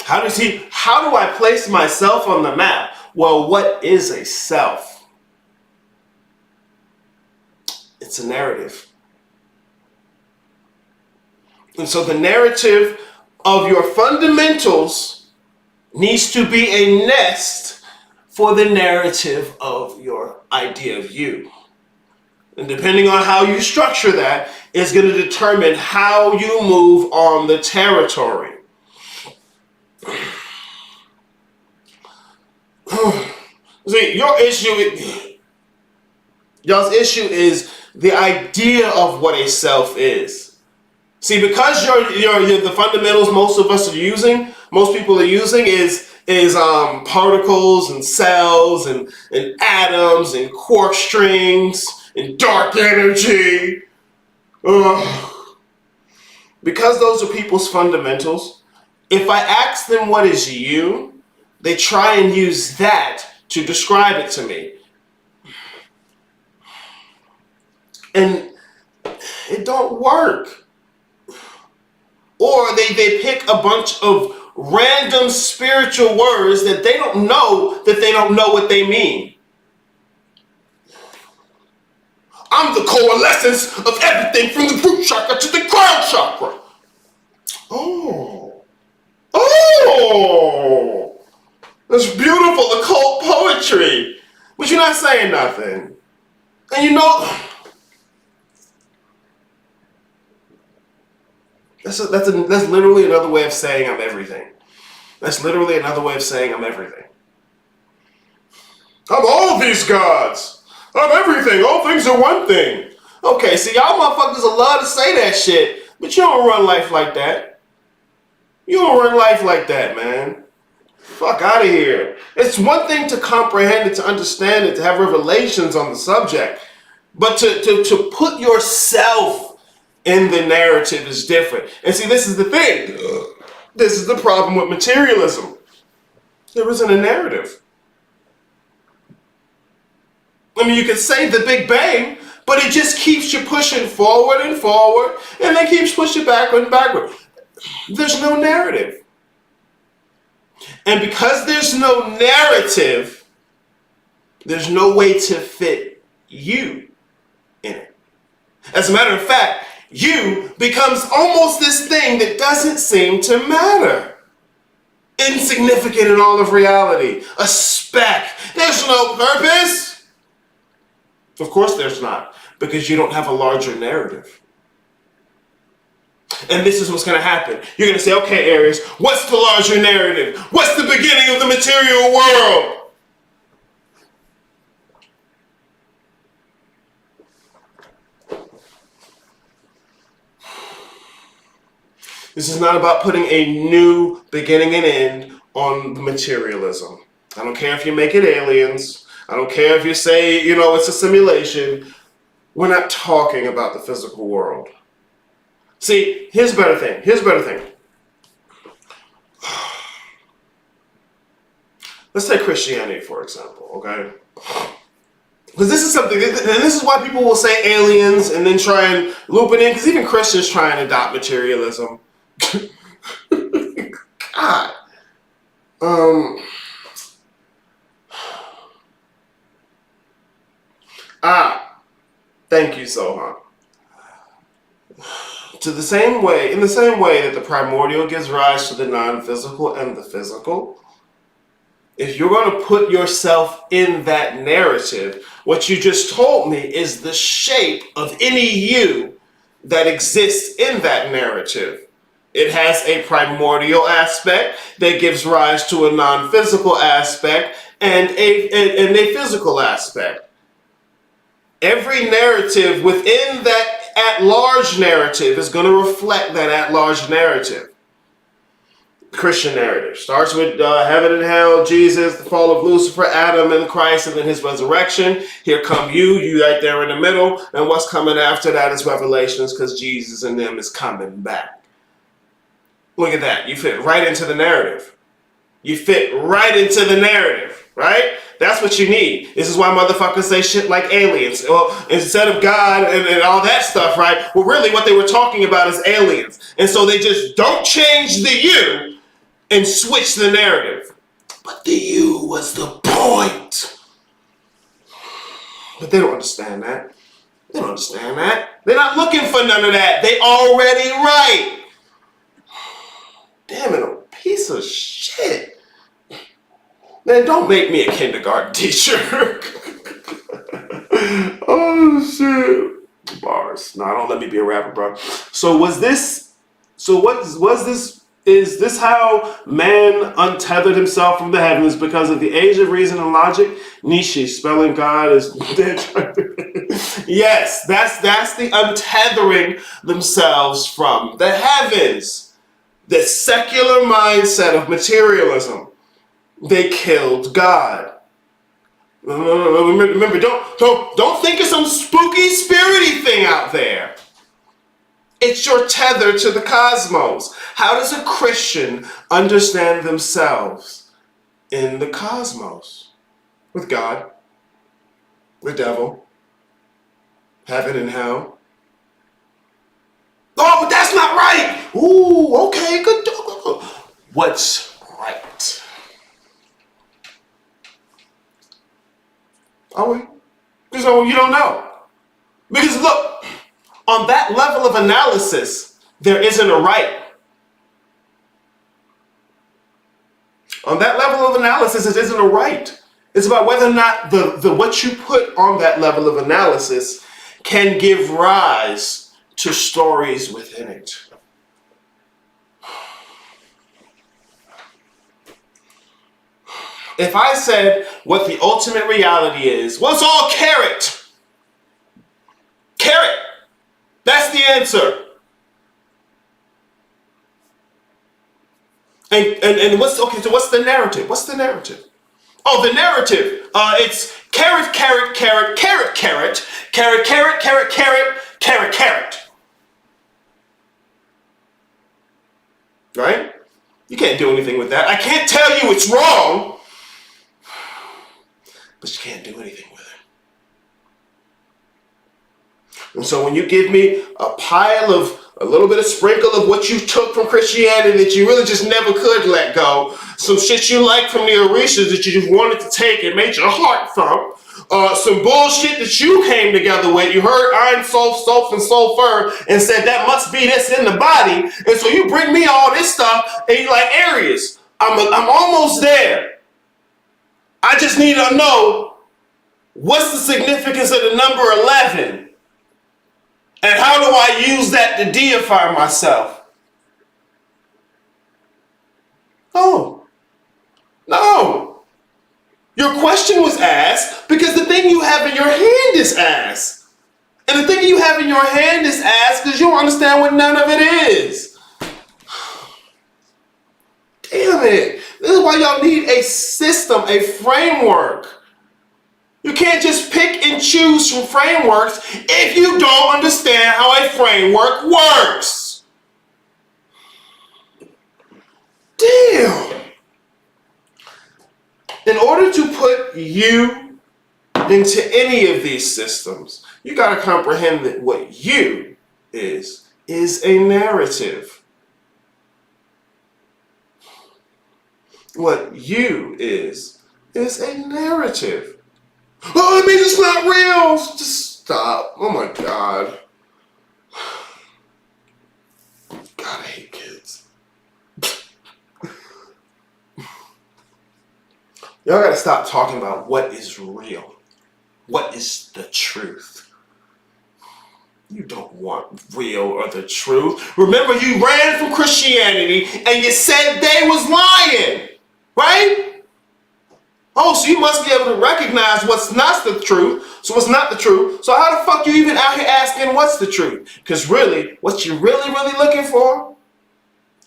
How do I place myself on the map? Well, what is a self? It's a narrative. And so the narrative of your fundamentals needs to be a nest for the narrative of your idea of you. And depending on how you structure that is going to determine how you move on the territory. See, y'all's issue is the idea of what a self is. See, because you're the fundamentals most people are using is particles and cells and atoms and quark strings and dark energy. Because those are people's fundamentals, if I ask them what is you, they try and use that to describe it to me. And it don't work. Or they pick a bunch of random spiritual words that they don't know what they mean. I'm the coalescence of everything from the root chakra to the crown chakra. Oh, that's beautiful occult poetry. But you're not saying nothing. And you know, that's literally another way of saying I'm everything. That's literally another way of saying I'm everything. I'm all of these gods. I'm everything. All things are one thing. Okay, see, y'all motherfuckers will love to say that shit, but you don't run life like that. You don't run life like that, man. Fuck out of here. It's one thing to comprehend it, to understand it, to have revelations on the subject, but to put yourself in the narrative is different. And see, this is the thing. This is the problem with materialism. There isn't a narrative. I mean, you could say the Big Bang, but it just keeps you pushing forward and forward, and then keeps pushing backward and backward. There's no narrative. And because there's no narrative, there's no way to fit you in it. As a matter of fact, you becomes almost this thing that doesn't seem to matter. Insignificant in all of reality. A speck. There's no purpose. Of course there's not, because you don't have a larger narrative. And this is what's going to happen. You're going to say, okay, Aries, what's the larger narrative? What's the beginning of the material world? This is not about putting a new beginning and end on the materialism. I don't care if you make it aliens. I don't care if you say, it's a simulation. We're not talking about the physical world. See, here's a better thing. Let's take Christianity, for example, okay? Because this is something, and this is why people will say aliens and then try and loop it in, because even Christians try and adopt materialism. God. Thank you, Sohan. In the same way that the primordial gives rise to the non-physical and the physical, if you're going to put yourself in that narrative, what you just told me is the shape of any you that exists in that narrative. It has a primordial aspect that gives rise to a non-physical aspect and a physical aspect. Every narrative within that at-large narrative is going to reflect that at-large narrative. Christian narrative. Starts with heaven and hell, Jesus, the fall of Lucifer, Adam and Christ, and then his resurrection. Here come you right there in the middle. And what's coming after that is Revelations, because Jesus and them is coming back. Look at that. You fit right into the narrative. You fit right into the narrative, right? That's what you need. This is why motherfuckers say shit like aliens. Well, instead of God and all that stuff, right? Well, really what they were talking about is aliens. And so they just don't change the you and switch the narrative. But the you was the point. But they don't understand that. They don't understand that. They're not looking for none of that. They already right. Damn it, a piece of shit. Man, don't make me a kindergarten teacher. Oh shit. Bars. No, don't let me be a rapper, bro. So was this is this how man untethered himself from the heavens because of the age of reason and logic? Nietzsche spelling God is dead. Yes, that's the untethering themselves from the heavens. The secular mindset of materialism. They killed God. Remember, don't think of some spooky, spirity thing out there. It's your tether to the cosmos. How does a Christian understand themselves in the cosmos? With God, the devil, heaven and hell. Oh, but that's not right. Ooh, okay, good. What's right? Oh, wait. Because you don't know. Because look, on that level of analysis, there isn't a right. On that level of analysis, it isn't a right. It's about whether or not the what you put on that level of analysis can give rise to stories within it. If I said what the ultimate reality is, well, it's all carrot. Carrot. That's the answer. And what's the narrative? What's the narrative? Oh, the narrative. It's carrot, carrot, carrot, carrot, carrot, carrot, carrot, carrot, carrot, carrot, carrot. Right? You can't do anything with that. I can't tell you it's wrong. But you can't do anything with it. And so when you give me a little bit of sprinkle of what you took from Christianity that you really just never could let go, some shit you like from the Orishas that you just wanted to take and made your heart thump, some bullshit that you came together with, you heard iron, sulfur, and sulfur, and said that must be this in the body, and so you bring me all this stuff, and you're like, Aries, I'm almost there. I just need to know what's the significance of the number 11 and how do I use that to deify myself? No. Your question was asked because the thing you have in your hand is asked. And the thing you have in your hand is asked because you don't understand what none of it is. Damn it. This is why y'all need a system, a framework. You can't just pick and choose from frameworks if you don't understand how a framework works. Damn. In order to put you into any of these systems, you got to comprehend that what you is a narrative. What you is a narrative. Oh, it means it's not real. Just stop. Oh my God. God, I hate kids. Y'all gotta stop talking about what is real. What is the truth? You don't want real or the truth. Remember, you ran from Christianity and you said they was lying. Right? Oh, so you must be able to recognize what's not the truth. So what's not the truth. So how the fuck you even out here asking what's the truth? Because really, what you're really looking for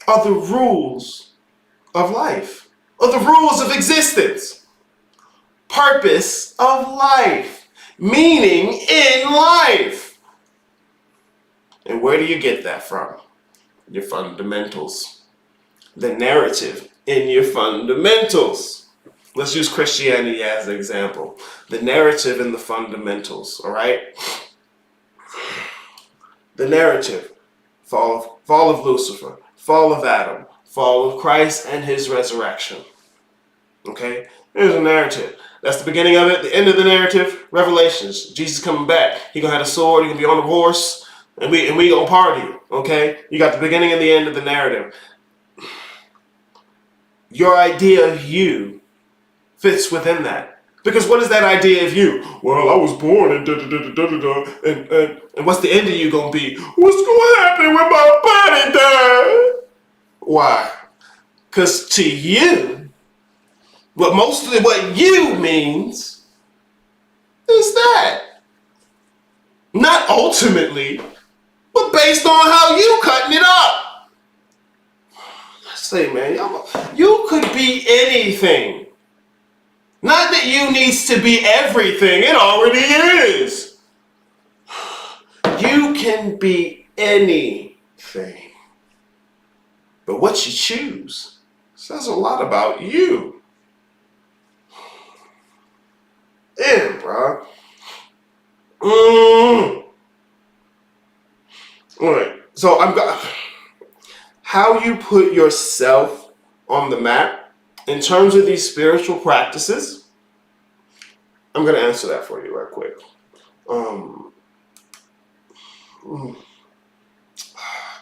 are the rules of life, or the rules of existence. Purpose of life, meaning in life. And where do you get that from? Your fundamentals. The narrative in your fundamentals. Let's use Christianity as an example. The narrative in the fundamentals, all right? The narrative. Fall of Lucifer, fall of Adam, fall of Christ and his resurrection. Okay? There's a narrative. That's the beginning of it. The end of the narrative, Revelations. Jesus coming back. He gonna have a sword, he gonna be on a horse, and we gonna party. Okay? You got the beginning and the end of the narrative. Your idea of you fits within that. Because what is that idea of you? Well, I was born and and what's the end of you gonna be? What's gonna happen when my body dies? Why? Because to you, what you means is that. Not ultimately, but based on how you cutting it up. I say, man, you could be anything. Not that you needs to be everything. It already is. You can be anything. But what you choose says a lot about you. Damn, bro. Alright, so how you put yourself on the map in terms of these spiritual practices, I'm going to answer that for you right quick.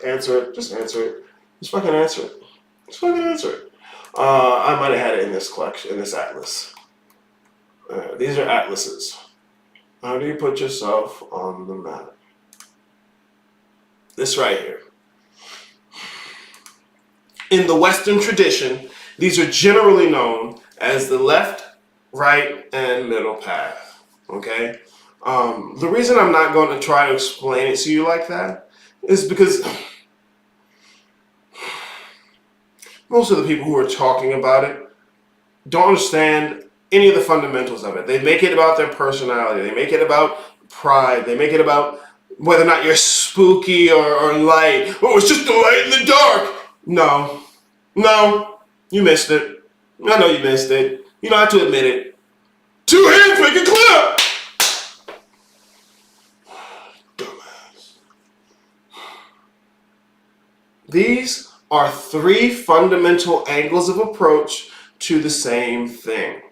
Answer it. Just answer it. Just fucking answer it. Just fucking answer it. I might have had it in this collection, in this atlas. These are atlases. How do you put yourself on the map? This right here. In the Western tradition, these are generally known as the left, right, and middle path. Okay? The reason I'm not going to try to explain it to you like that is because most of the people who are talking about it don't understand any of the fundamentals of it. They make it about their personality. They make it about pride. They make it about whether or not you're spooky or light. Oh, it's just the light and the dark. No, you missed it. I know you missed it. You don't have to admit it. 2 hands make it clap. Dumbass. These are 3 fundamental angles of approach to the same thing.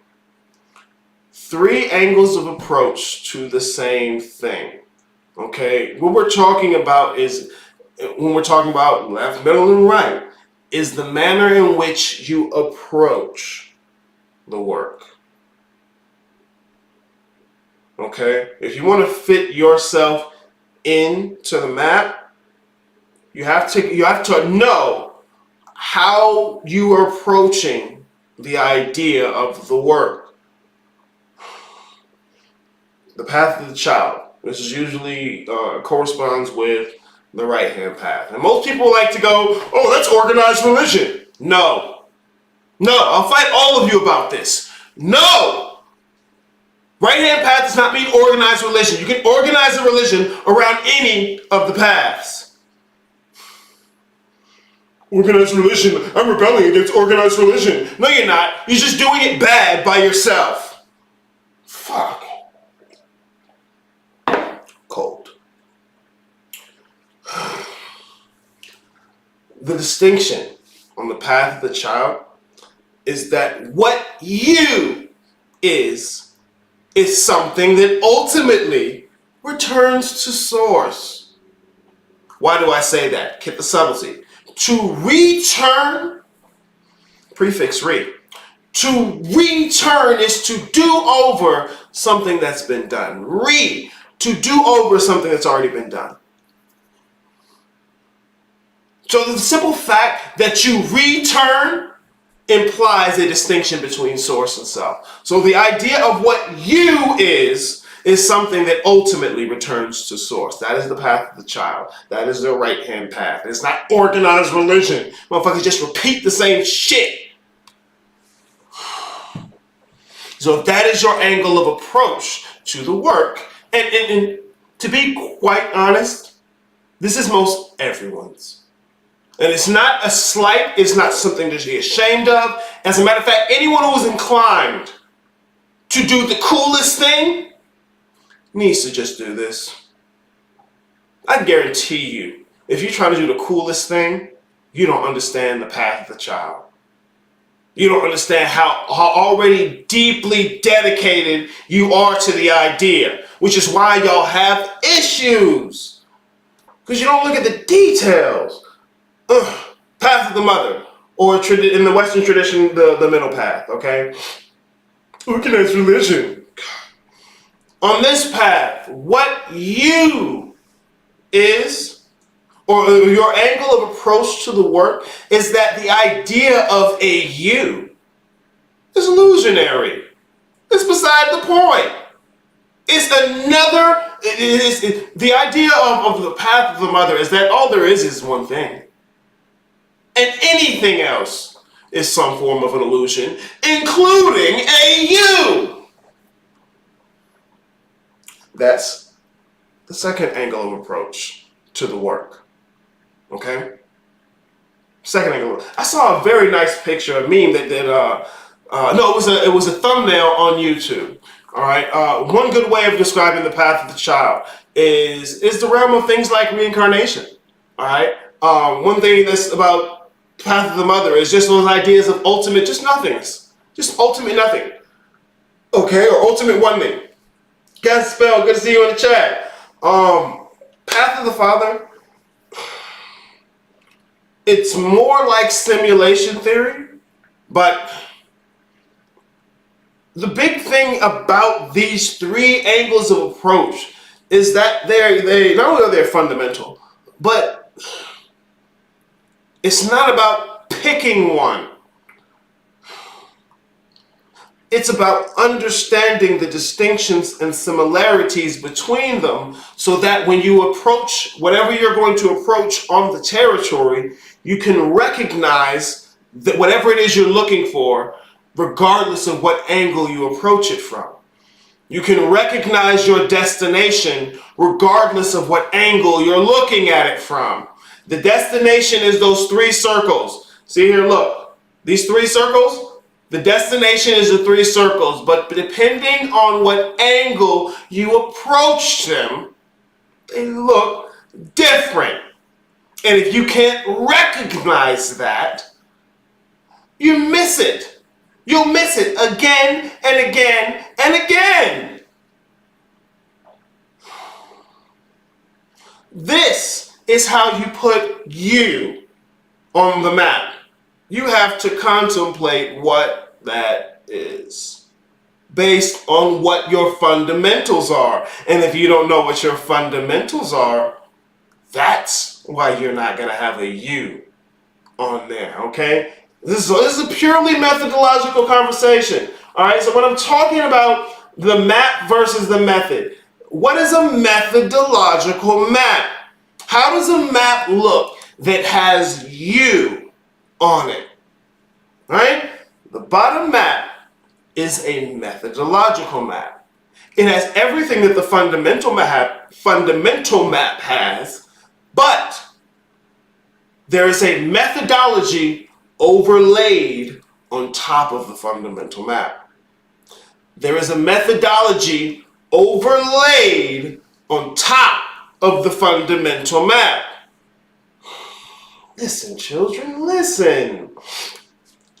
3 angles of approach to the same thing. Okay? What we're talking about is, when we're talking about left, middle, and right, is the manner in which you approach the work. Okay? If you want to fit yourself into the map, you have to know how you are approaching the idea of the work. The path of the child. This is usually corresponds with the right-hand path. And most people like to go, oh, that's organized religion. No, I'll fight all of you about this. No! Right-hand path does not mean organized religion. You can organize a religion around any of the paths. Organized religion. I'm rebelling against organized religion. No, you're not. You're just doing it bad by yourself. Fuck. Cold. The distinction on the path of the child is that what you is something that ultimately returns to source. Why do I say that? Get the subtlety. To return, prefix re. To return is to do over something that's been done. To do over something that's already been done. So the simple fact that you return implies a distinction between source and self. So the idea of what you is something that ultimately returns to source. That is the path of the child. That is the right-hand path. It's not organized religion. Motherfuckers just repeat the same shit So if that is your angle of approach to the work, and to be quite honest, this is most everyone's. And it's not a slight, it's not something to be ashamed of. As a matter of fact, anyone who is inclined to do the coolest thing needs to just do this. I guarantee you, if you're trying to do the coolest thing, you don't understand the path of the child. You don't understand how already deeply dedicated you are to the idea, which is why y'all have issues. Because you don't look at the details. Path of the mother, or in the Western tradition, the middle path, okay? Organized religion. On this path, what you is, or your angle of approach to the work, is that the idea of a you is illusionary. It's beside the point. It's the idea of the path of the mother is that all there is one thing. And anything else is some form of an illusion, including a you. That's the second angle of approach to the work. Okay? Second angle. I saw a very nice picture, a meme it was a thumbnail on YouTube. All right. One good way of describing the path of the child is the realm of things like reincarnation. All right. One thing that's about path of the mother is just those ideas of ultimate, just nothingness, just ultimate nothing. Okay, or ultimate oneness. Got spell. Good to see you in the chat. Path of the father. It's more like simulation theory, but the big thing about these three angles of approach is that they not only are they fundamental, but it's not about picking one. It's about understanding the distinctions and similarities between them so that when you approach whatever you're going to approach on the territory, you can recognize that whatever it is you're looking for, regardless of what angle you approach it from. You can recognize your destination regardless of what angle you're looking at it from. The destination is those three circles. See here, look. These three circles, the destination is the three circles, but depending on what angle you approach them, they look different. And if you can't recognize that, you miss it. You'll miss it again and again and again. This is how you put you on the map. You have to contemplate what that is based on what your fundamentals are. And if you don't know what your fundamentals are, that's why you're not going to have a you on there, okay? This is a purely methodological conversation, all right? So when I'm talking about the map versus the method, what is a methodological map? How does a map look that has you on it, right? The bottom map is a methodological map. It has everything that the fundamental map has, but there is a methodology overlaid on top of the fundamental map. There is a methodology overlaid on top of the fundamental map. Listen, children, listen.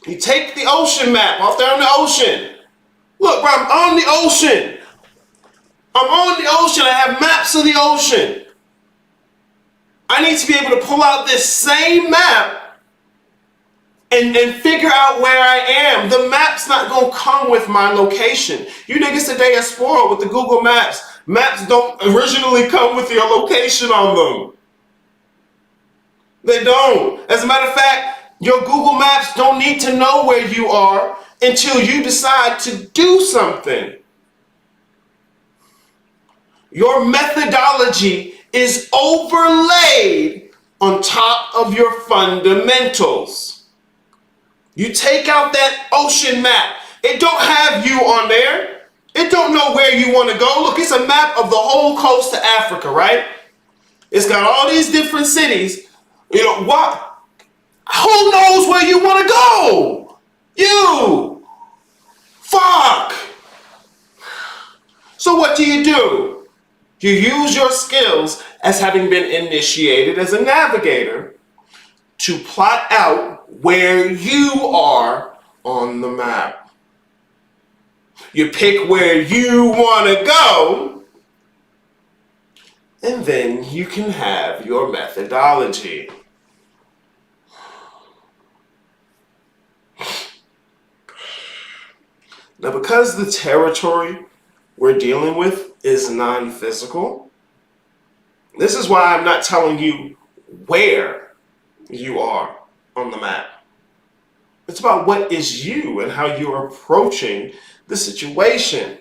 You take the ocean map off there on the ocean. Look, bro, I'm on the ocean. I'm on the ocean. I have maps of the ocean. I need to be able to pull out this same map and figure out where I am. The map's not going to come with my location. You niggas today are spoiled with the Google Maps. Maps don't originally come with your location on them. They don't. As a matter of fact, your Google Maps don't need to know where you are until you decide to do something. Your methodology is overlaid on top of your fundamentals. You take out that ocean map It don't have you on there. It don't know where you want to go. Look, it's a map of the whole coast of Africa, right? It's got all these different cities. You know, what? Who knows where you want to go? You. Fuck. So what do? You use your skills as having been initiated as a navigator to plot out where you are on the map. You pick where you want to go, and then you can have your methodology. Now, because the territory we're dealing with is non-physical, this is why I'm not telling you where you are on the map. It's about what is you and how you're approaching the situation.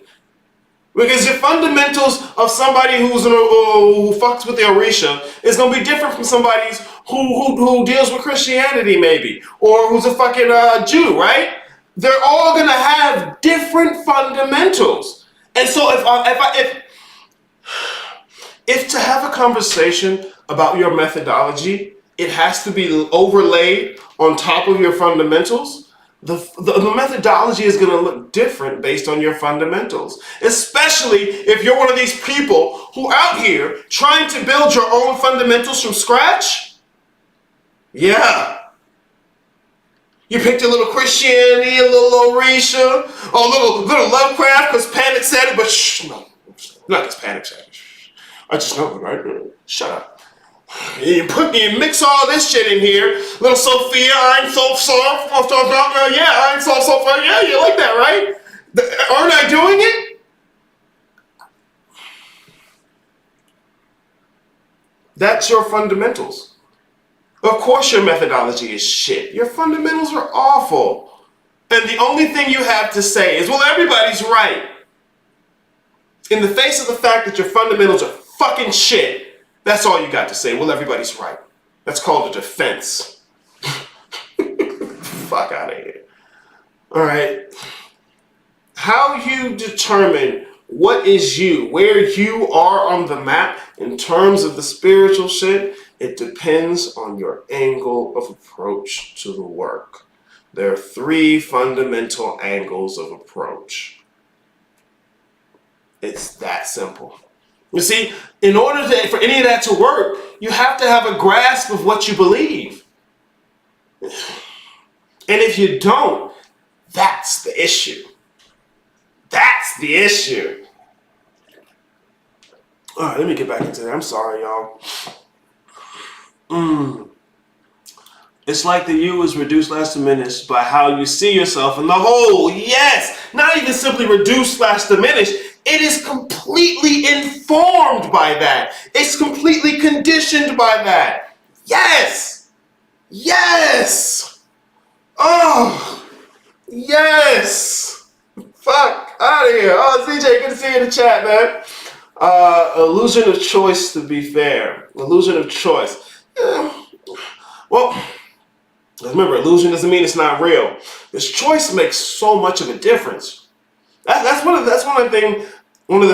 Because your fundamentals of somebody who fucks with the Orisha is going to be different from somebody who deals with Christianity, maybe, or who's a fucking Jew, right? They're all going to have different fundamentals. And so if to have a conversation about your methodology, it has to be overlaid on top of your fundamentals, the methodology is going to look different based on your fundamentals. Especially if you're one of these people who out here trying to build your own fundamentals from scratch. Yeah. You picked a little Christianity, a little Orisha, or a little Lovecraft because Panic said it, but shh, no. Not because Panic said it. I just know it, right? Shut up. You mix all this shit in here. Little Sophia, Ein Sof, yeah, Ein Sof, yeah, you like that, right? Aren't I doing it? That's your fundamentals. Of course your methodology is shit. Your fundamentals are awful. And the only thing you have to say is, well, everybody's right. In the face of the fact that your fundamentals are fucking shit, that's all you got to say. Well, everybody's right. That's called a defense. Fuck out of here. All right. How you determine what is you, where you are on the map in terms of the spiritual shit, it depends on your angle of approach to the work. There are 3 fundamental angles of approach. It's that simple. You see, in order for any of that to work, you have to have a grasp of what you believe. And if you don't, that's the issue. That's the issue. All right, let me get back into that. I'm sorry, y'all. It's like the you is reduced/diminished by how you see yourself in the whole. Yes, not even simply reduced/diminished. It is completely informed by that. It's completely conditioned by that. Yes. Yes. Oh, yes. Fuck out of here. Oh, CJ, good to see you in the chat, man. Illusion of choice, to be fair. Illusion of choice. Well, remember, illusion doesn't mean it's not real. This choice makes so much of a difference. That's one of the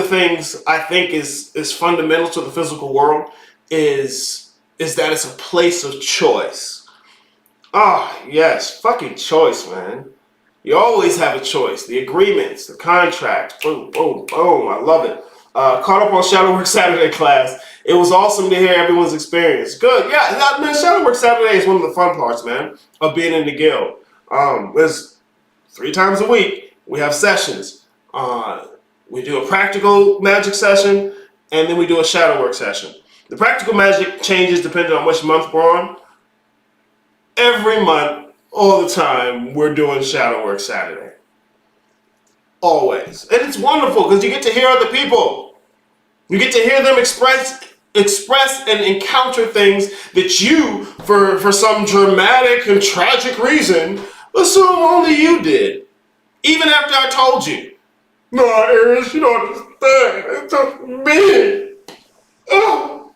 things I think is fundamental to the physical world is that it's a place of choice. Ah, yes, fucking choice, man. You always have a choice. The agreements, the contract, boom, boom, boom. I love it. Caught up on Shadowwork Saturday class. It was awesome to hear everyone's experience. Good, yeah, man. Shadowwork Saturday is one of the fun parts, man, of being in the guild. There's 3 times a week we have sessions. We do a practical magic session, and then we do a shadowwork session. The practical magic changes depending on which month we're on. Every month, all the time, we're doing Shadowwork Saturday. Always. And it's wonderful because you get to hear other people. You get to hear them express and encounter things that you, for some dramatic and tragic reason, assume only you did. Even after I told you. No, Aries, you don't understand. It's just me. Oh.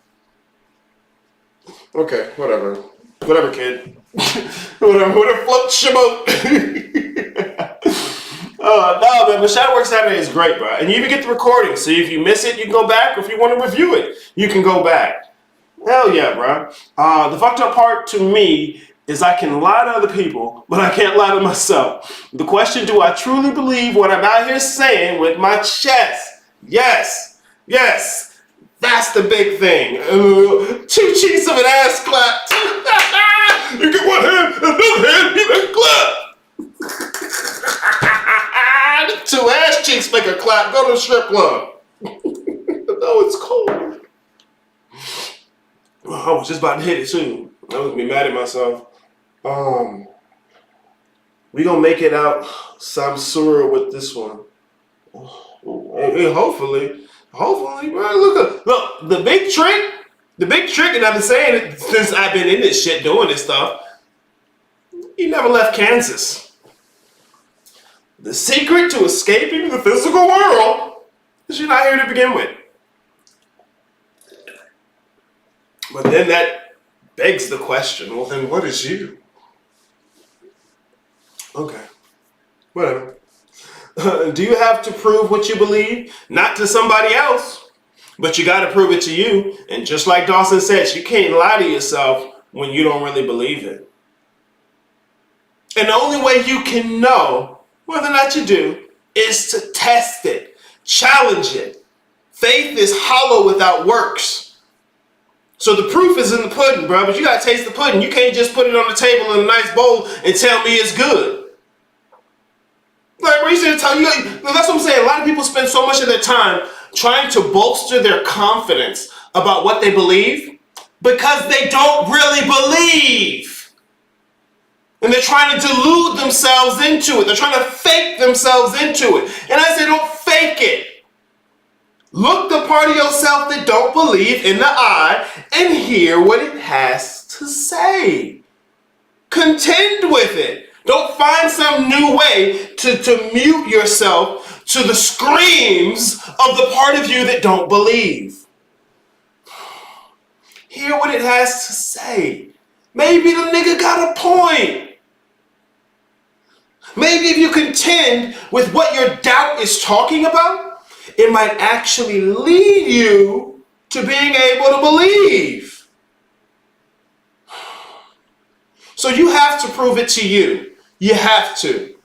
Okay, whatever. Whatever, kid. whatever floats your boat. No, man, but Shadow Work Saturday is great, bro. And you even get the recording. So if you miss it, you can go back. Or if you want to review it, you can go back. Hell yeah, bro. The fucked up part to me is I can lie to other people, but I can't lie to myself. The question, do I truly believe what I'm out here saying with my chest? Yes. Yes. That's the big thing. 2 cheeks of an ass clap. You get one hand, another hand, you can clap. 2 ass cheeks make a clap. Go to the strip club. No, it's cold. I was just about to hit it too. I was gonna be mad at myself. We gonna make it out Samsura with this one. And hopefully, man, look, the big trick, and I've been saying it since I've been in this shit doing this stuff. You never left Kansas. The secret to escaping the physical world is you're not here to begin with. But then that begs the question, well then what is you? Okay, whatever. Do you have to prove what you believe? Not to somebody else, but you got to prove it to you. And just like Dawson says, you can't lie to yourself when you don't really believe it. And the only way you can know whether or not you do is to test it, challenge it. Faith is hollow without works. So the proof is in the pudding, bro, but you got to taste the pudding. You can't just put it on the table in a nice bowl and tell me it's good. Like, where you saying, that's what I'm saying. A lot of people spend so much of their time trying to bolster their confidence about what they believe because they don't really believe. And they're trying to delude themselves into it. They're trying to fake themselves into it. And I say, don't fake it. Look the part of yourself that don't believe in the eye and hear what it has to say. Contend with it. Don't find some new way to mute yourself to the screams of the part of you that don't believe. Hear what it has to say. Maybe the nigga got a point. Maybe if you contend with what your doubt is talking about, it might actually lead you to being able to believe. So you have to prove it to you. You have to.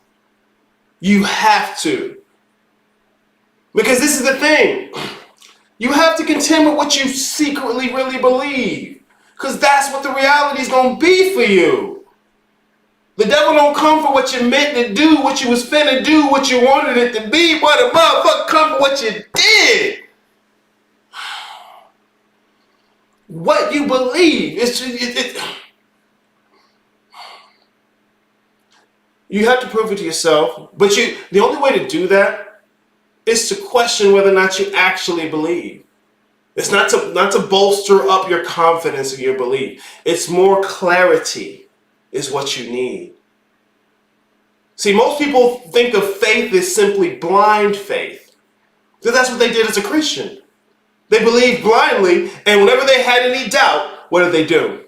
You have to. Because this is the thing. You have to contend with what you secretly really believe. Because that's what the reality is going to be for you. The devil don't come for what you meant to do, what you was finna do, what you wanted it to be, but the motherfucker come for what you did. What you believe. You have to prove it to yourself, but the only way to do that is to question whether or not you actually believe. It's not to bolster up your confidence in your belief. It's more clarity is what you need. See, most people think of faith as simply blind faith. So that's what they did as a Christian. They believed blindly, and whenever they had any doubt, what did they do?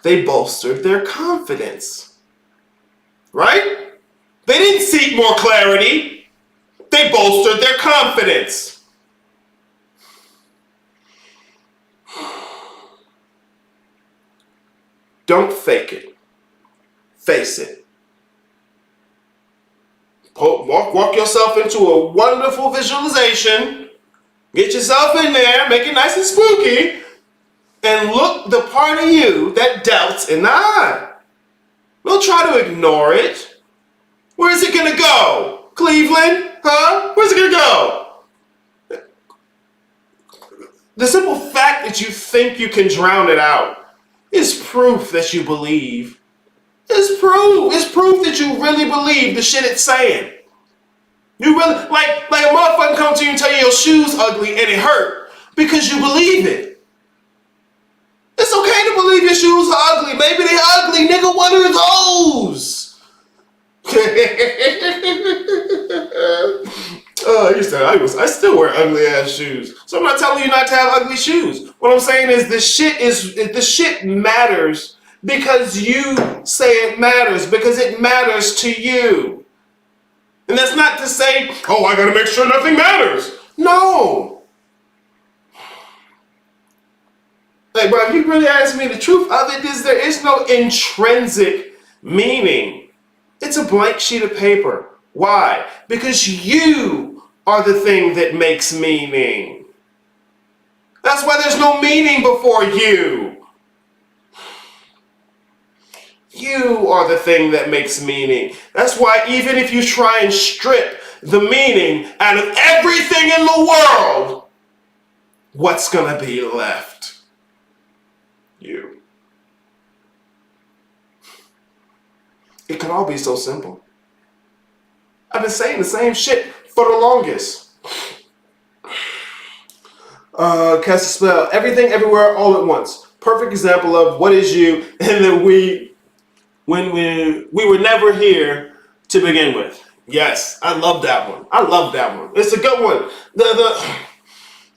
They bolstered their confidence. Right? They didn't seek more clarity. They bolstered their confidence. Don't fake it. Face it. Walk yourself into a wonderful visualization. Get yourself in there, make it nice and spooky, and look the part of you that doubts in the eye. Don't try to ignore it. Where is it going to go? Cleveland? Huh? Where's it going to go? The simple fact that you think you can drown it out is proof that you believe. It's proof. It's proof that you really believe the shit it's saying. You really, like a motherfucker come to you and tell you your shoe's ugly and it hurt because you believe it. It's okay to believe your shoes are ugly. Maybe they're ugly, nigga. What are those? I still wear ugly ass shoes. So I'm not telling you not to have ugly shoes. What I'm saying is the shit matters because you say it matters, because it matters to you. And that's not to say, oh, I gotta make sure nothing matters. No. Like, bro, if you really ask me, the truth of it is there is no intrinsic meaning. It's a blank sheet of paper. Why? Because you are the thing that makes meaning. That's why there's no meaning before you. You are the thing that makes meaning. That's why even if you try and strip the meaning out of everything in the world, what's gonna be left? You. It can all be so simple. I've been saying the same shit for the longest. Cast a spell. Everything, everywhere, all at once. Perfect example of what is you, and that we were never here to begin with. Yes, I love that one. I love that one. It's a good one.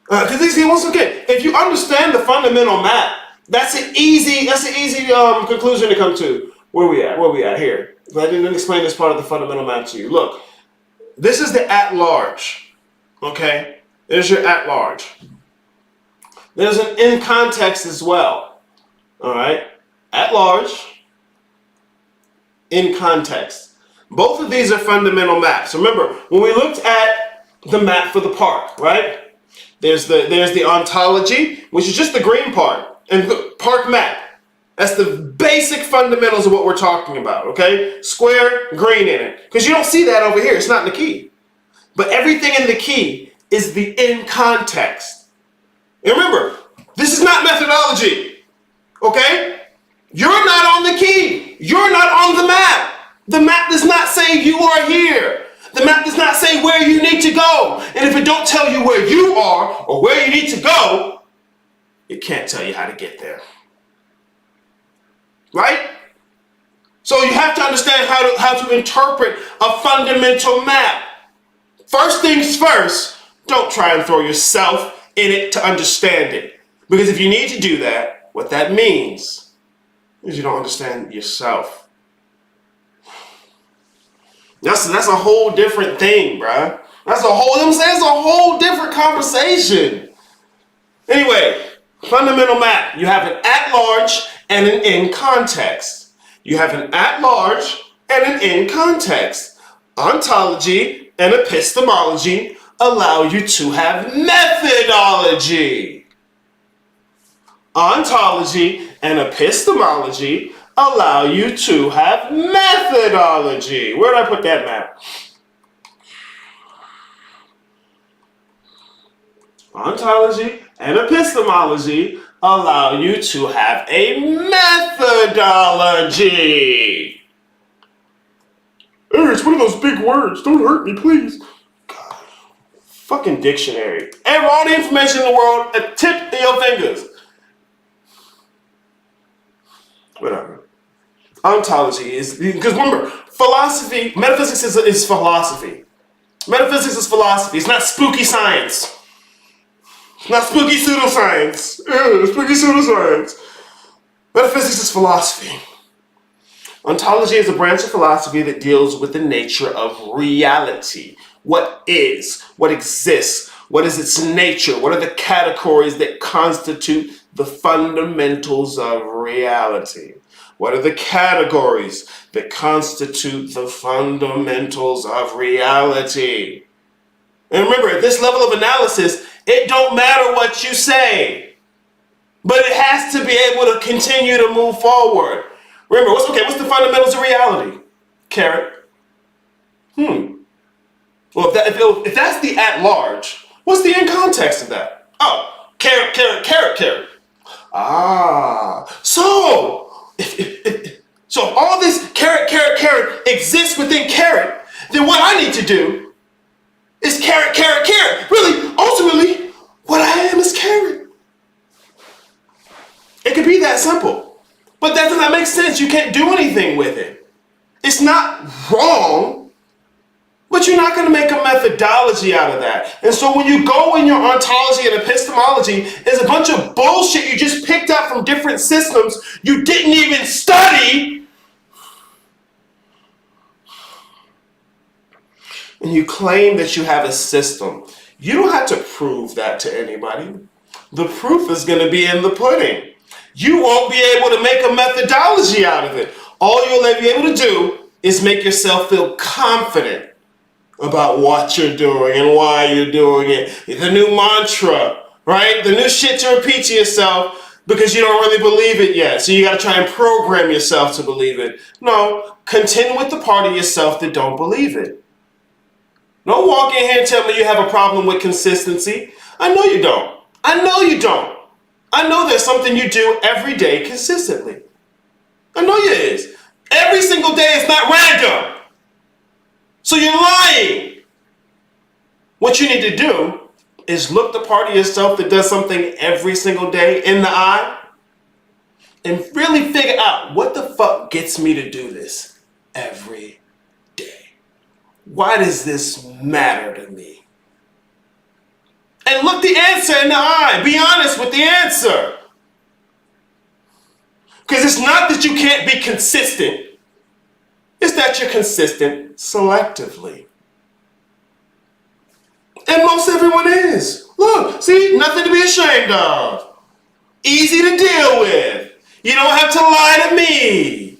Because once again, if you understand the fundamental map, that's an easy conclusion to come to. Where we at here? I didn't explain this part of the fundamental map to you. Look, this is the at large. Okay, there's your at large. There's an in context as well. All right, at large, in context. Both of these are fundamental maps. Remember, when we looked at the map for the park, right? There's the ontology, which is just the green part, and the park map. That's the basic fundamentals of what we're talking about, okay? Square, green in it. Because you don't see that over here. It's not in the key. But everything in the key is the in context. And remember, this is not methodology, okay? You're not on the key. You're not on the map. The map does not say you are here. The map does not say where you need to go. And if it don't tell you where you are or where you need to go, it can't tell you how to get there. Right? So you have to understand how to interpret a fundamental map. First things first, don't try and throw yourself in it to understand it. Because if you need to do that, what that means is you don't understand yourself. That's a whole different thing, bruh. That's a whole different conversation. Anyway, fundamental map. You have an at large and an in context. You have an at large and an in context. Ontology and epistemology allow you to have methodology. Ontology and epistemology allow you to have methodology. Where did I put that map? Ontology and epistemology allow you to have a methodology. It's one of those big words. Don't hurt me, please. God. Fucking dictionary. And all the information in the world at the tip of your fingers. Whatever. Ontology is, because remember, philosophy, metaphysics is philosophy. Metaphysics is philosophy. It's not spooky science. It's not spooky pseudoscience. Spooky pseudoscience. Metaphysics is philosophy. Ontology is a branch of philosophy that deals with the nature of reality. What is, what exists, what is its nature, what are the categories that constitute the fundamentals of reality? What are the categories that constitute the fundamentals of reality? And remember, at this level of analysis, it don't matter what you say, but it has to be able to continue to move forward. Remember, what's the fundamentals of reality? Carrot. Well, if that's the at large, what's the in context of that? Oh, carrot, carrot, carrot, carrot. So if all this carrot, carrot, carrot exists within carrot, then what I need to do is carrot, carrot, carrot. Really, ultimately, what I am is carrot. It could be that simple. But that does not make sense. You can't do anything with it. It's not wrong, but you're not going to make a methodology out of that. And so when you go in your ontology and epistemology, it's a bunch of bullshit you just picked up from different systems you didn't even study. and you claim that you have a system, you don't have to prove that to anybody. The proof is going to be in the pudding. You won't be able to make a methodology out of it. All you'll be able to do is make yourself feel confident about what you're doing and why you're doing it. The new mantra, right? The new shit to repeat to yourself because you don't really believe it yet. So you got to try and program yourself to believe it. No, contend with the part of yourself that don't believe it. Don't walk in here and tell me you have a problem with consistency. I know you don't. I know you don't. I know there's something you do every day consistently. I know you is. Every single day is not random. So you're lying. What you need to do is look the part of yourself that does something every single day in the eye and really figure out what the fuck gets me to do this every day. Why does this matter to me? And look the answer in the eye. Be honest with the answer. Because it's not that you can't be consistent. It's that you're consistent selectively. And most everyone is. Look, see, nothing to be ashamed of. Easy to deal with. You don't have to lie to me.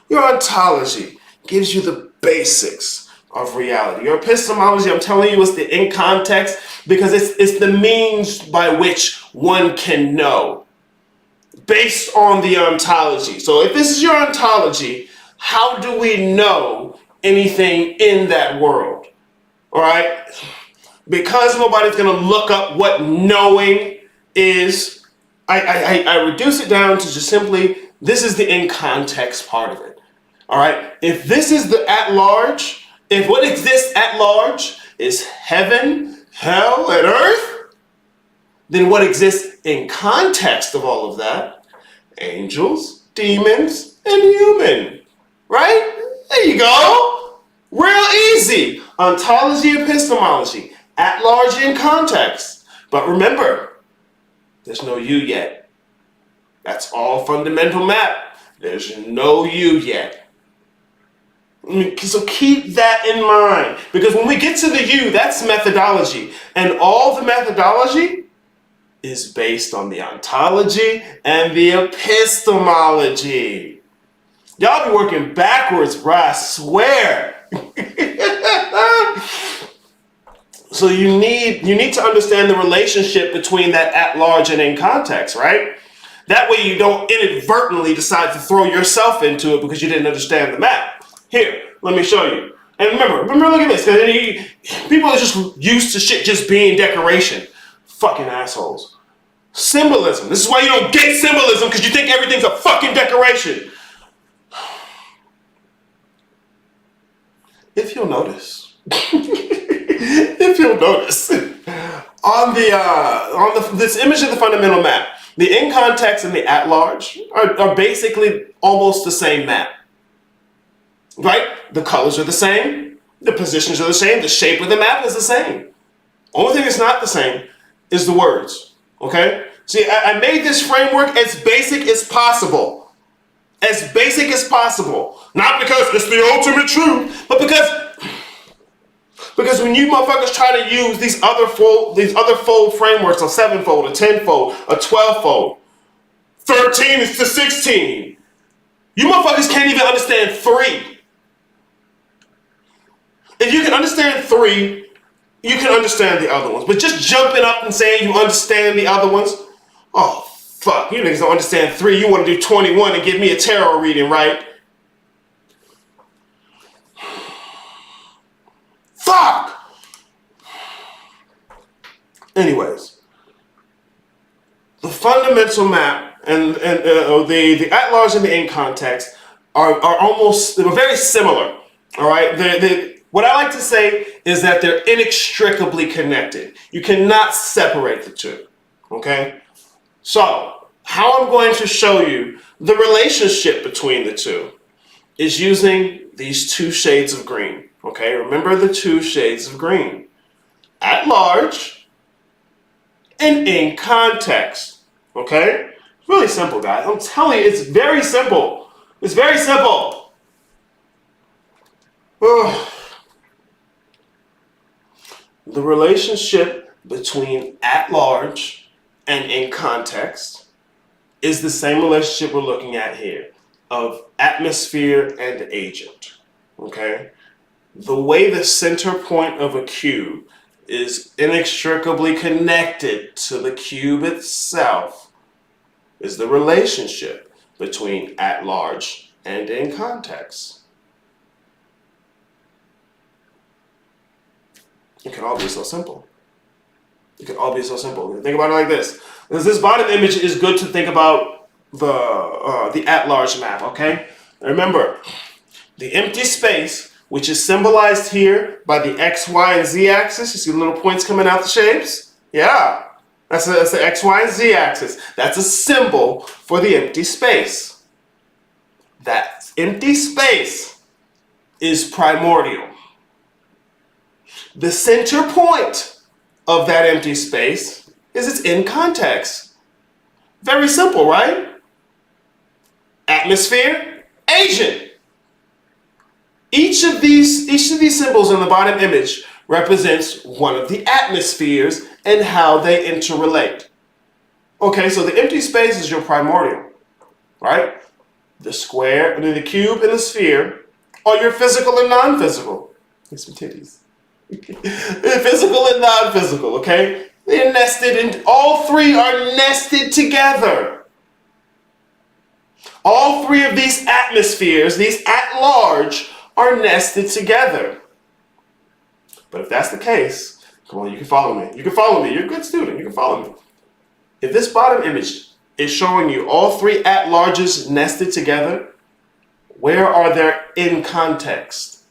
Your ontology gives you the basics of reality. Your epistemology, I'm telling you, is the in context because it's the means by which one can know based on the ontology. So if this is your ontology, how do we know anything in that world? All right? Because nobody's going to look up what knowing is, I reduce it down to just simply, this is the in context part of it. All right? If this is the at large, if what exists at large is heaven, hell, and earth, then what exists in context of all of that, angels, demons, and human. Right? There you go. Real easy. Ontology, epistemology, at large in context. But remember, there's no you yet. That's all fundamental map. There's no you yet. So keep that in mind. Because when we get to the you, that's methodology. And all the methodology is based on the ontology and the epistemology. Y'all be working backwards, bro, I swear. So you need to understand the relationship between that at large and in context, right? That way you don't inadvertently decide to throw yourself into it because you didn't understand the map. Here, let me show you. And remember, look at this. People are just used to shit just being decoration. Fucking assholes. Symbolism. This is why you don't get symbolism, because you think everything's a fucking decoration. If you'll notice, on this image of the fundamental map, the in context and the at large are basically almost the same map. Right? The colors are the same, the positions are the same, the shape of the map is the same. Only thing that's not the same is the words. Okay? See, I made this framework as basic as possible. As basic as possible. Not because it's the ultimate truth, but because when you motherfuckers try to use these other fold frameworks, a 7-fold, a 10-fold, a 12-fold, 13 is to 16. You motherfuckers can't even understand 3. If you can understand 3, you can understand the other ones. But just jumping up and saying you understand the other ones, oh, fuck, you niggas don't understand 3. You want to do 21 and give me a tarot reading, right? Fuck! Anyways, the fundamental map and the at large and the in context are very similar. All right? What I like to say is that they're inextricably connected. You cannot separate the two. Okay? So, how I'm going to show you the relationship between the two is using these 2 shades of green. Okay? Remember the 2 shades of green. At large and in context. Okay? It's really simple, guys. I'm telling you, it's very simple. It's very simple. The relationship between at large and in context is the same relationship we're looking at here of atmosphere and agent. Okay? The way the center point of a cube is inextricably connected to the cube itself is the relationship between at large and in context. It can all be so simple. It can all be so simple. Think about it like this. This bottom image is good to think about the at-large map, okay? Remember, the empty space, which is symbolized here by the X, Y, and Z axis. You see the little points coming out the shapes? Yeah, that's the X, Y, and Z axis. That's a symbol for the empty space. That empty space is primordial. The center point of that empty space is its in context. Very simple, right? Atmosphere, agent. Each of these symbols in the bottom image represents one of the atmospheres and how they interrelate. Okay, so the empty space is your primordial, right? The square, and then the cube and the sphere are your physical and non-physical. There's some titties. Physical and non-physical, okay? They're nested in, all three are nested together. All three of these atmospheres, these at large, are nested together. But if that's the case, come on, you can follow me. You can follow me. You're a good student. You can follow me. If this bottom image is showing you all three at larges nested together, where are they in context?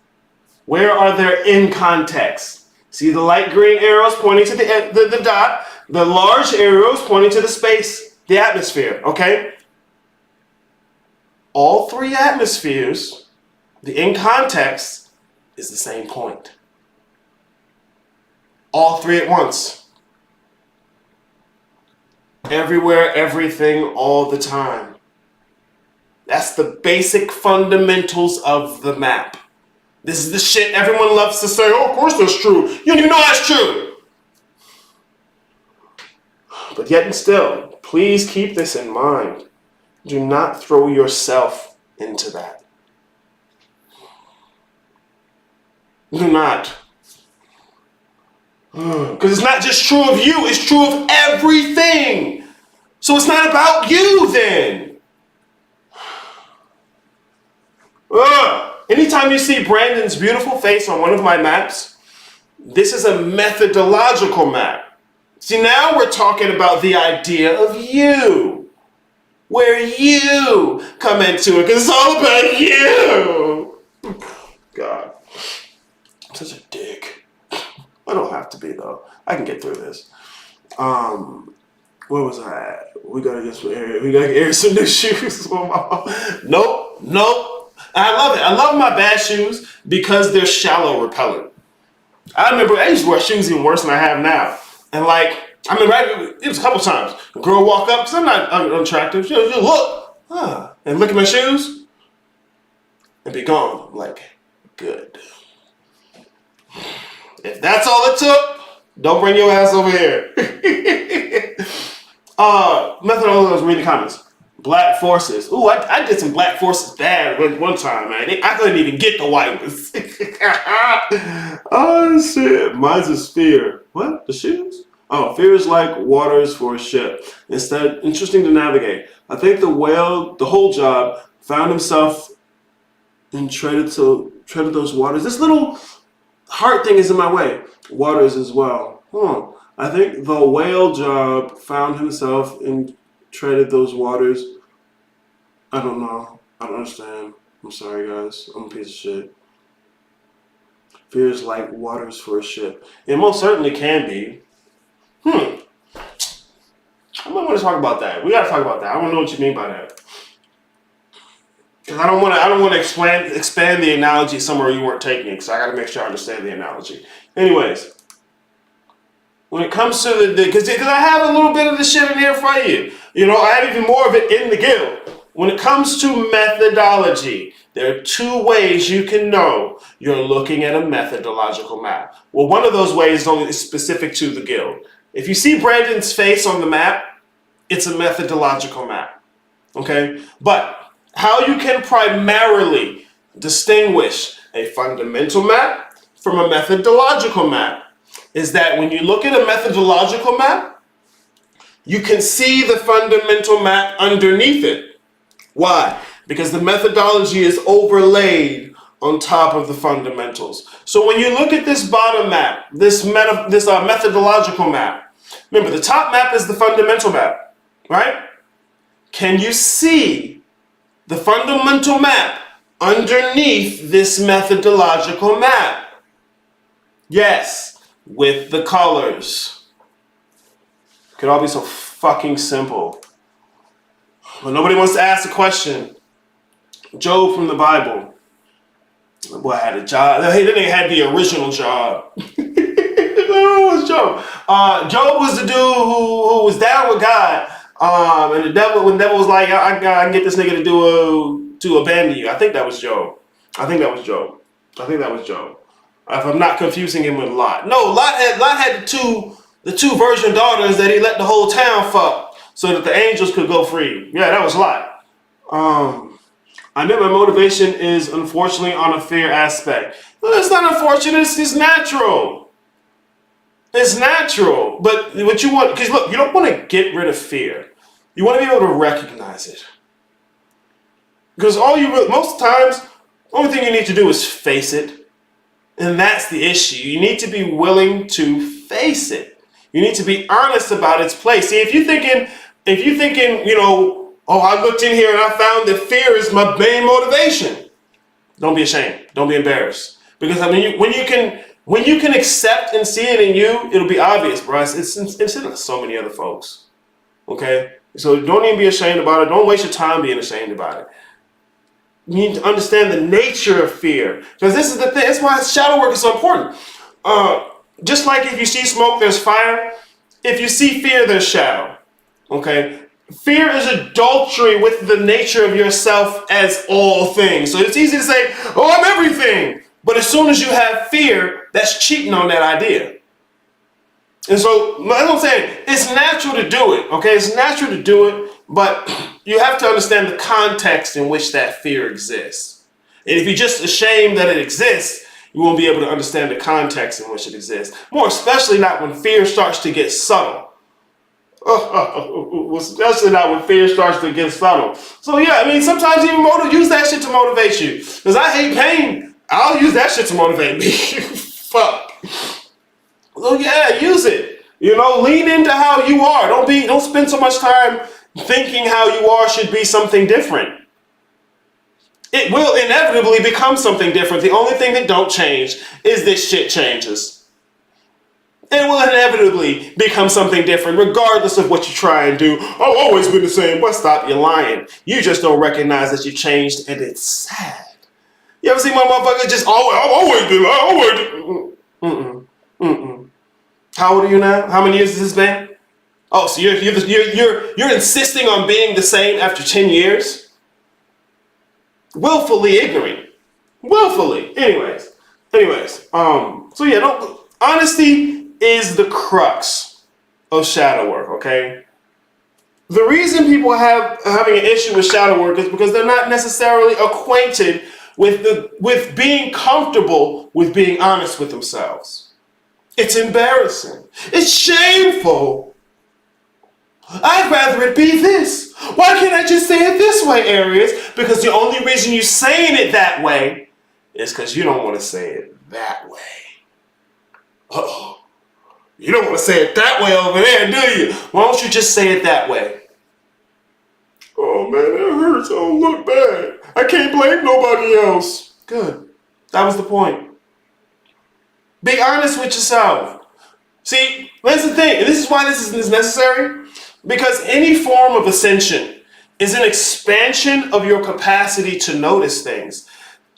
Where are they in context? See the light green arrows pointing to the dot, the large arrows pointing to the space, the atmosphere, okay? All three atmospheres, the in context is the same point. All three at once. Everywhere, everything, all the time. That's the basic fundamentals of the map. This is the shit everyone loves to say, oh, of course that's true. You don't even know that's true. But yet and still, please keep this in mind. Do not throw yourself into that. Do not. Because it's not just true of you, it's true of everything. So it's not about you then. Anytime you see Brandon's beautiful face on one of my maps, this is a methodological map. See, now we're talking about the idea of you. Where you come into it, because it's all about you. God, I'm such a dick. I don't have to be, though. I can get through this. Where was I at? We gotta get some new shoes. Nope. I love it. I love my bad shoes because they're shallow repellent. I remember I used to wear shoes even worse than I have now. And like, I remember it was a couple times. A girl walk up, because I'm not unattractive. She'll look, and look at my shoes, and be gone. I'm like, good. If that's all it took, don't bring your ass over here. Methodology, I was reading the comments. Black Forces. Ooh, I did some Black Forces bad one time, man. I couldn't even get the white ones. Oh, shit. Mine's a sphere. What? The shoes? Oh, fear is like waters for a ship. Instead, interesting to navigate. I think the whale, the whole job, found himself and treaded those waters. This little heart thing is in my way. Waters as well. I think the whale job found himself and treaded those waters. I don't know. I don't understand. I'm sorry, guys. I'm a piece of shit. Fear is like waters for a ship. It most certainly can be. I might want to talk about that. We gotta talk about that. I don't know what you mean by that. Because I don't want to expand the analogy somewhere you weren't taking it, because I gotta make sure I understand the analogy. Anyways, when it comes to because I have a little bit of the shit in here for you. You know, I have even more of it in the guild. when it comes to methodology, there are two ways you can know you're looking at a methodological map. Well, one of those ways is only specific to the guild. If you see Brandon's face on the map, it's a methodological map. Okay? But how you can primarily distinguish a fundamental map from a methodological map is that when you look at a methodological map, you can see the fundamental map underneath it. Why? Because the methodology is overlaid on top of the fundamentals. So when you look at this bottom map, this methodological map, remember the top map is the fundamental map, right? Can you see the fundamental map underneath this methodological map? Yes, with the colors. It could all be so fucking simple. But nobody wants to ask the question. Job from the Bible. The boy had a job. He didn't had the original job. Who was Job? Job was the dude who was down with God. And when the devil was like, I can get this nigga to abandon you. I think that was Job. If I'm not confusing him with Lot. No, Lot had the two virgin daughters that he let the whole town fuck so that the angels could go free. Yeah, that was Lot. I admit my motivation is unfortunately on a fear aspect. Well, it's not unfortunate, it's natural. It's natural. But what you want, because look, you don't want to get rid of fear. You want to be able to recognize it. Because most times, the only thing you need to do is face it. And that's the issue. You need to be willing to face it. You need to be honest about its place. See, if you're thinking, you know, oh, I looked in here and I found that fear is my main motivation. Don't be ashamed. Don't be embarrassed. Because I mean, when you can accept and see it in you, it'll be obvious, bro. It's in so many other folks. Okay? So don't even be ashamed about it. Don't waste your time being ashamed about it. You need to understand the nature of fear. Because this is the thing. That's why shadow work is so important. Just like if you see smoke, there's fire. If you see fear, there's shadow. Okay? Fear is adultery with the nature of yourself as all things. So it's easy to say, oh, I'm everything. But as soon as you have fear, that's cheating on that idea. And so, as I'm saying, it's natural to do it, okay? It's natural to do it, but you have to understand the context in which that fear exists. And if you're just ashamed that it exists, you won't be able to understand the context in which it exists. More especially not when fear starts to get subtle. Especially not when fear starts to get subtle. So yeah, I mean, sometimes even use that shit to motivate you. Because I hate pain. I'll use that shit to motivate me. Fuck. So yeah, use it. You know, lean into how you are. Don't spend so much time thinking how you are should be something different. It will inevitably become something different. The only thing that don't change is that shit changes. It will inevitably become something different regardless of what you try and do. I've always been the same. Well, stop, you're lying. You just don't recognize that you changed, and it's sad. You ever see my motherfucker just I've always been. How old are you now? How many years has this been? Oh, so you're insisting on being the same after 10 years? Willfully ignorant. Willfully. Anyways. So yeah, honesty is the crux of shadow work, okay? The reason people having an issue with shadow work is because they're not necessarily acquainted with being comfortable with being honest with themselves. It's embarrassing. It's shameful. I'd rather it be this. Why can't I just say it this way, Aries? Because the only reason you're saying it that way is because you don't want to say it that way. Uh-oh. You don't want to say it that way over there, do you? Why don't you just say it that way? Oh man, that hurts. Oh, look bad. I can't blame nobody else. Good. That was the point. Be honest with yourself. See, that's the thing. And this is why this is necessary. Because any form of ascension is an expansion of your capacity to notice things.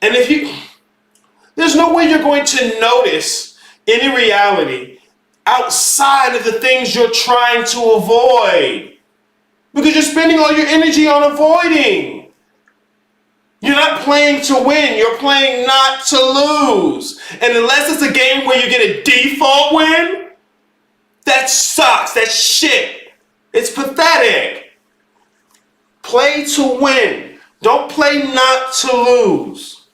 And there's no way you're going to notice any reality outside of the things you're trying to avoid. Because you're spending all your energy on avoiding. You're not playing to win. You're playing not to lose. And unless it's a game where you get a default win, that sucks. That's shit. It's pathetic. Play to win. Don't play not to lose.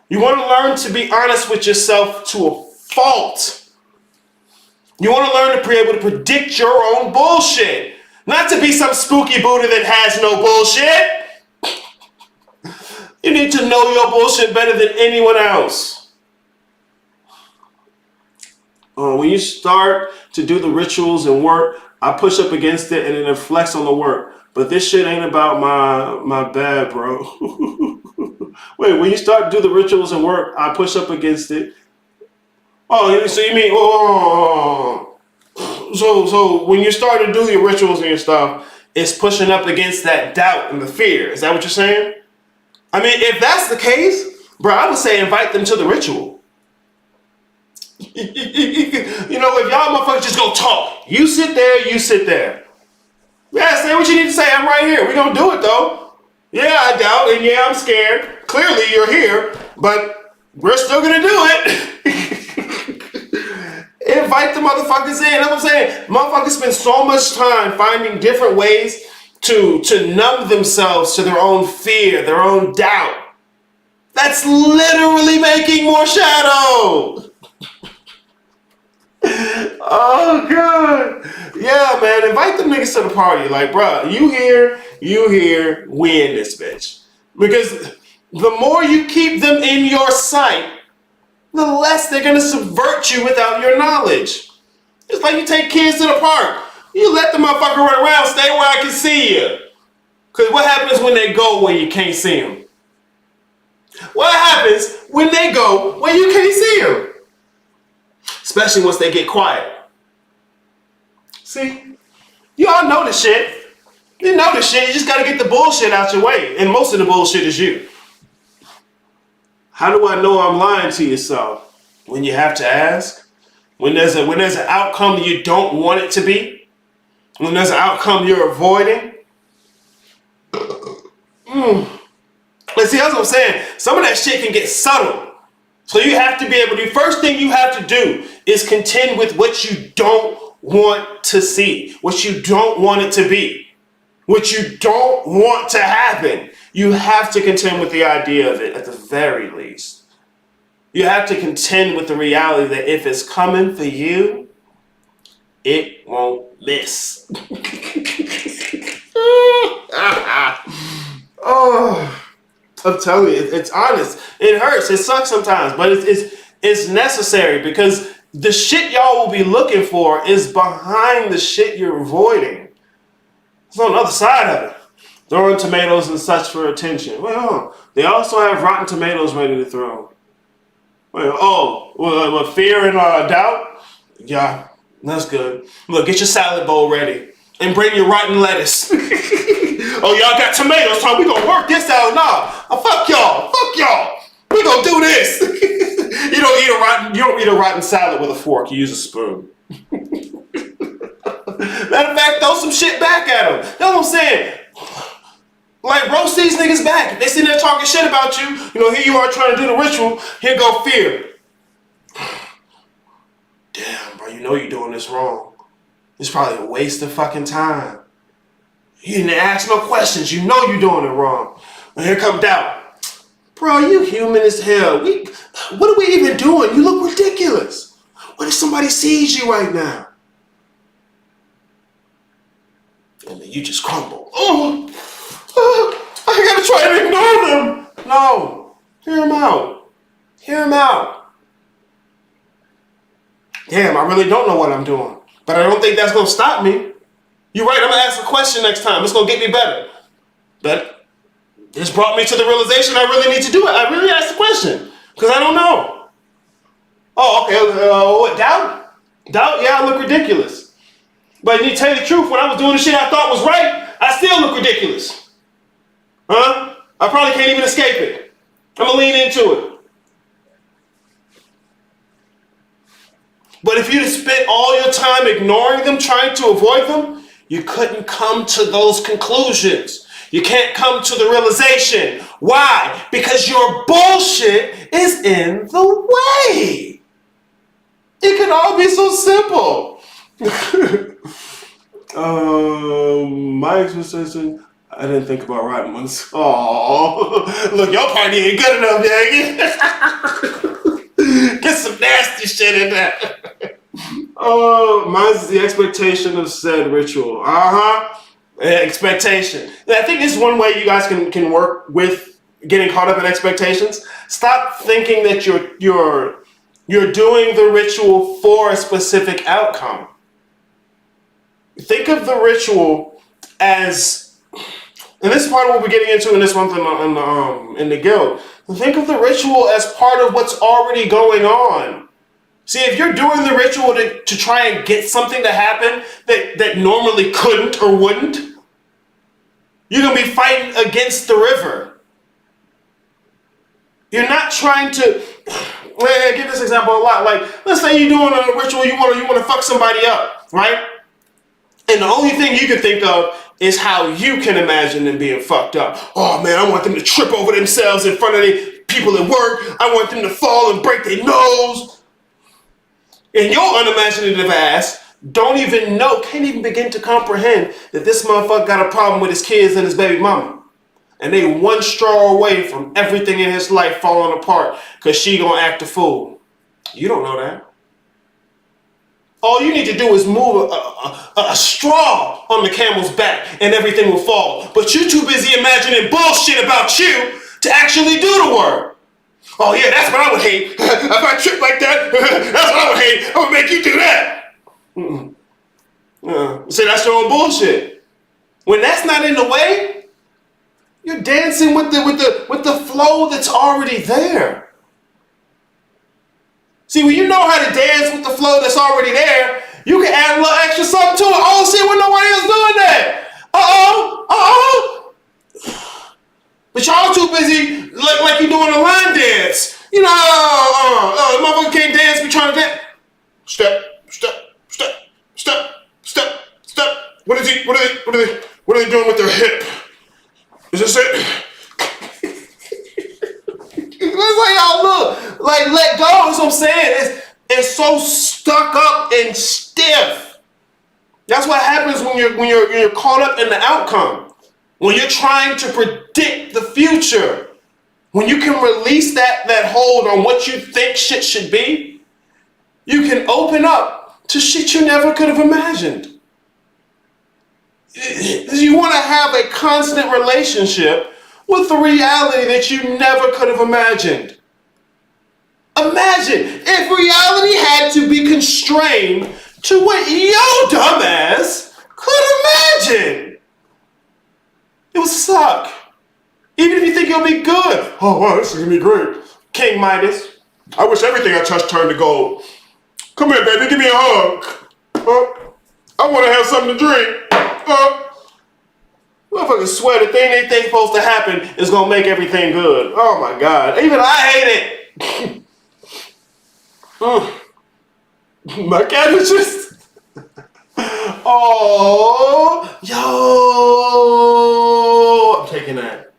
You want to learn to be honest with yourself to a fault. You want to learn to be able to predict your own bullshit. Not to be some spooky Buddha that has no bullshit. You need to know your bullshit better than anyone else. When you start to do the rituals and work, I push up against it and it reflects on the work. But this shit ain't about my bad, bro. Wait, when you start to do the rituals and work, I push up against it. Oh, so you mean, so when you start to do your rituals and your stuff, it's pushing up against that doubt and the fear. Is that what you're saying? I mean, if that's the case, bro, I would say invite them to the ritual. You know, if y'all motherfuckers just go talk, you sit there, you sit there. Yeah, say what you need to say. I'm right here. We're going to do it, though. Yeah, I doubt, and yeah, I'm scared. Clearly, you're here, but we're still going to do it. Invite the motherfuckers in. That's what I'm saying. Motherfuckers spend so much time finding different ways to numb themselves to their own fear, their own doubt. That's literally making more shadow. Oh, God. Yeah, man. Invite them niggas to the party. Like, bro, you here, we in this bitch. Because the more you keep them in your sight, the less they're going to subvert you without your knowledge. It's like you take kids to the park. You let the motherfucker run around, stay where I can see you. Because what happens when they go where you can't see them? What happens when they go where you can't see them? Especially once they get quiet. See? You all know the shit. You know the shit. You just got to get the bullshit out your way. And most of the bullshit is you. How do I know I'm lying to yourself? When you have to ask? When there's an outcome you don't want it to be? When there's an outcome you're avoiding? But see, that's what I'm saying. Some of that shit can get subtle. So you have to be able to, first thing you have to do is contend with what you don't want to see, what you don't want it to be, what you don't want to happen. You have to contend with the idea of it at the very least. You have to contend with the reality that if it's coming for you, it won't miss. Oh, I'm telling you, it's honest. It hurts. It sucks sometimes, but it's necessary because the shit y'all will be looking for is behind the shit you're avoiding. It's on the other side of it. Throwing tomatoes and such for attention. Well, they also have rotten tomatoes ready to throw. Well, fear and doubt? Yeah, that's good. Look, get your salad bowl ready. And bring your rotten lettuce. Oh, y'all got tomatoes, so we gonna work this out. Nah, fuck y'all. We gonna do this. You don't eat a rotten salad with a fork. You use a spoon. Matter of fact, throw some shit back at them. That's what I'm saying. Like, roast these niggas back. If they sitting there talking shit about you, here you are trying to do the ritual. Here go fear. Damn, bro, you know you're doing this wrong. It's probably a waste of fucking time. You didn't ask no questions. You know you're doing it wrong. And here come doubt. Bro, you human as hell. What are we even doing? You look ridiculous. What if somebody sees you right now? And then you just crumble. I gotta try to ignore them. No. Hear him out. Damn, I really don't know what I'm doing. But I don't think that's gonna stop me. You're right, I'm gonna ask a question next time. It's gonna get me better. But this brought me to the realization I really need to do it. I really asked the question. Because I don't know. Oh, okay. What, doubt? Doubt? Yeah, I look ridiculous. But to tell you the truth, when I was doing the shit I thought was right, I still look ridiculous. Huh? I probably can't even escape it. I'm gonna lean into it. But if you spent all your time ignoring them, trying to avoid them, You couldn't come to those conclusions. You can't come to the realization. Why? Because your bullshit is in the way. It could all be so simple. My expectation, I didn't think about writing ones. Oh, look, your party ain't good enough, Yankee. Get some nasty shit in there. Mine's the expectation of said ritual. Expectation. I think this is one way you guys can work with getting caught up in expectations. Stop thinking that you're doing the ritual for a specific outcome. Think of the ritual as, and this is part of what we're getting into in this month in the guild. Think of the ritual as part of what's already going on. See, if you're doing the ritual to try and get something to happen that normally couldn't or wouldn't, you're going to be fighting against the river. You're not trying to, I give this example a lot. Like, let's say you're doing a ritual, you want to fuck somebody up, right? And the only thing you can think of is how you can imagine them being fucked up. Oh man, I want them to trip over themselves in front of the people at work. I want them to fall and break their nose. And your unimaginative ass can't even begin to comprehend that this motherfucker got a problem with his kids and his baby mama. And they one straw away from everything in his life falling apart because she gonna act a fool. You don't know that. All you need to do is move a straw on the camel's back and everything will fall. But you're too busy imagining bullshit about you to actually do the work. Oh yeah, that's what I would hate. If I trip like that, that's what I would hate. I would make you do that. See, that's your own bullshit. When that's not in the way, you're dancing with the flow that's already there. See, when you know how to dance with the flow that's already there, you can add a little extra something to it. Oh, see, when nobody else doing that. But y'all too busy like you're doing a line dance. You know, motherfucker can't dance, be trying to dance. Step. What are they doing with their hip? Is this it? That's how y'all look. Like, let go. That's what I'm saying. It's so stuck up and stiff. That's what happens when you're caught up in the outcome. When you're trying to predict the future. When you can release that hold on what you think shit should be, you can open up to shit you never could have imagined. You want to have a constant relationship with the reality that you never could have imagined. Imagine if reality had to be constrained to what your dumbass could imagine. It would suck. Even if you think it'll be good. Oh, wow, this is going to be great. King Midas. I wish everything I touched turned to gold. Come here, baby. Give me a hug. I want to have something to drink. Motherfuckers swear the thing they think supposed to happen is going to make everything good. Oh, my God. Even I hate it. My cat is just... Oh, yo. I'm taking that.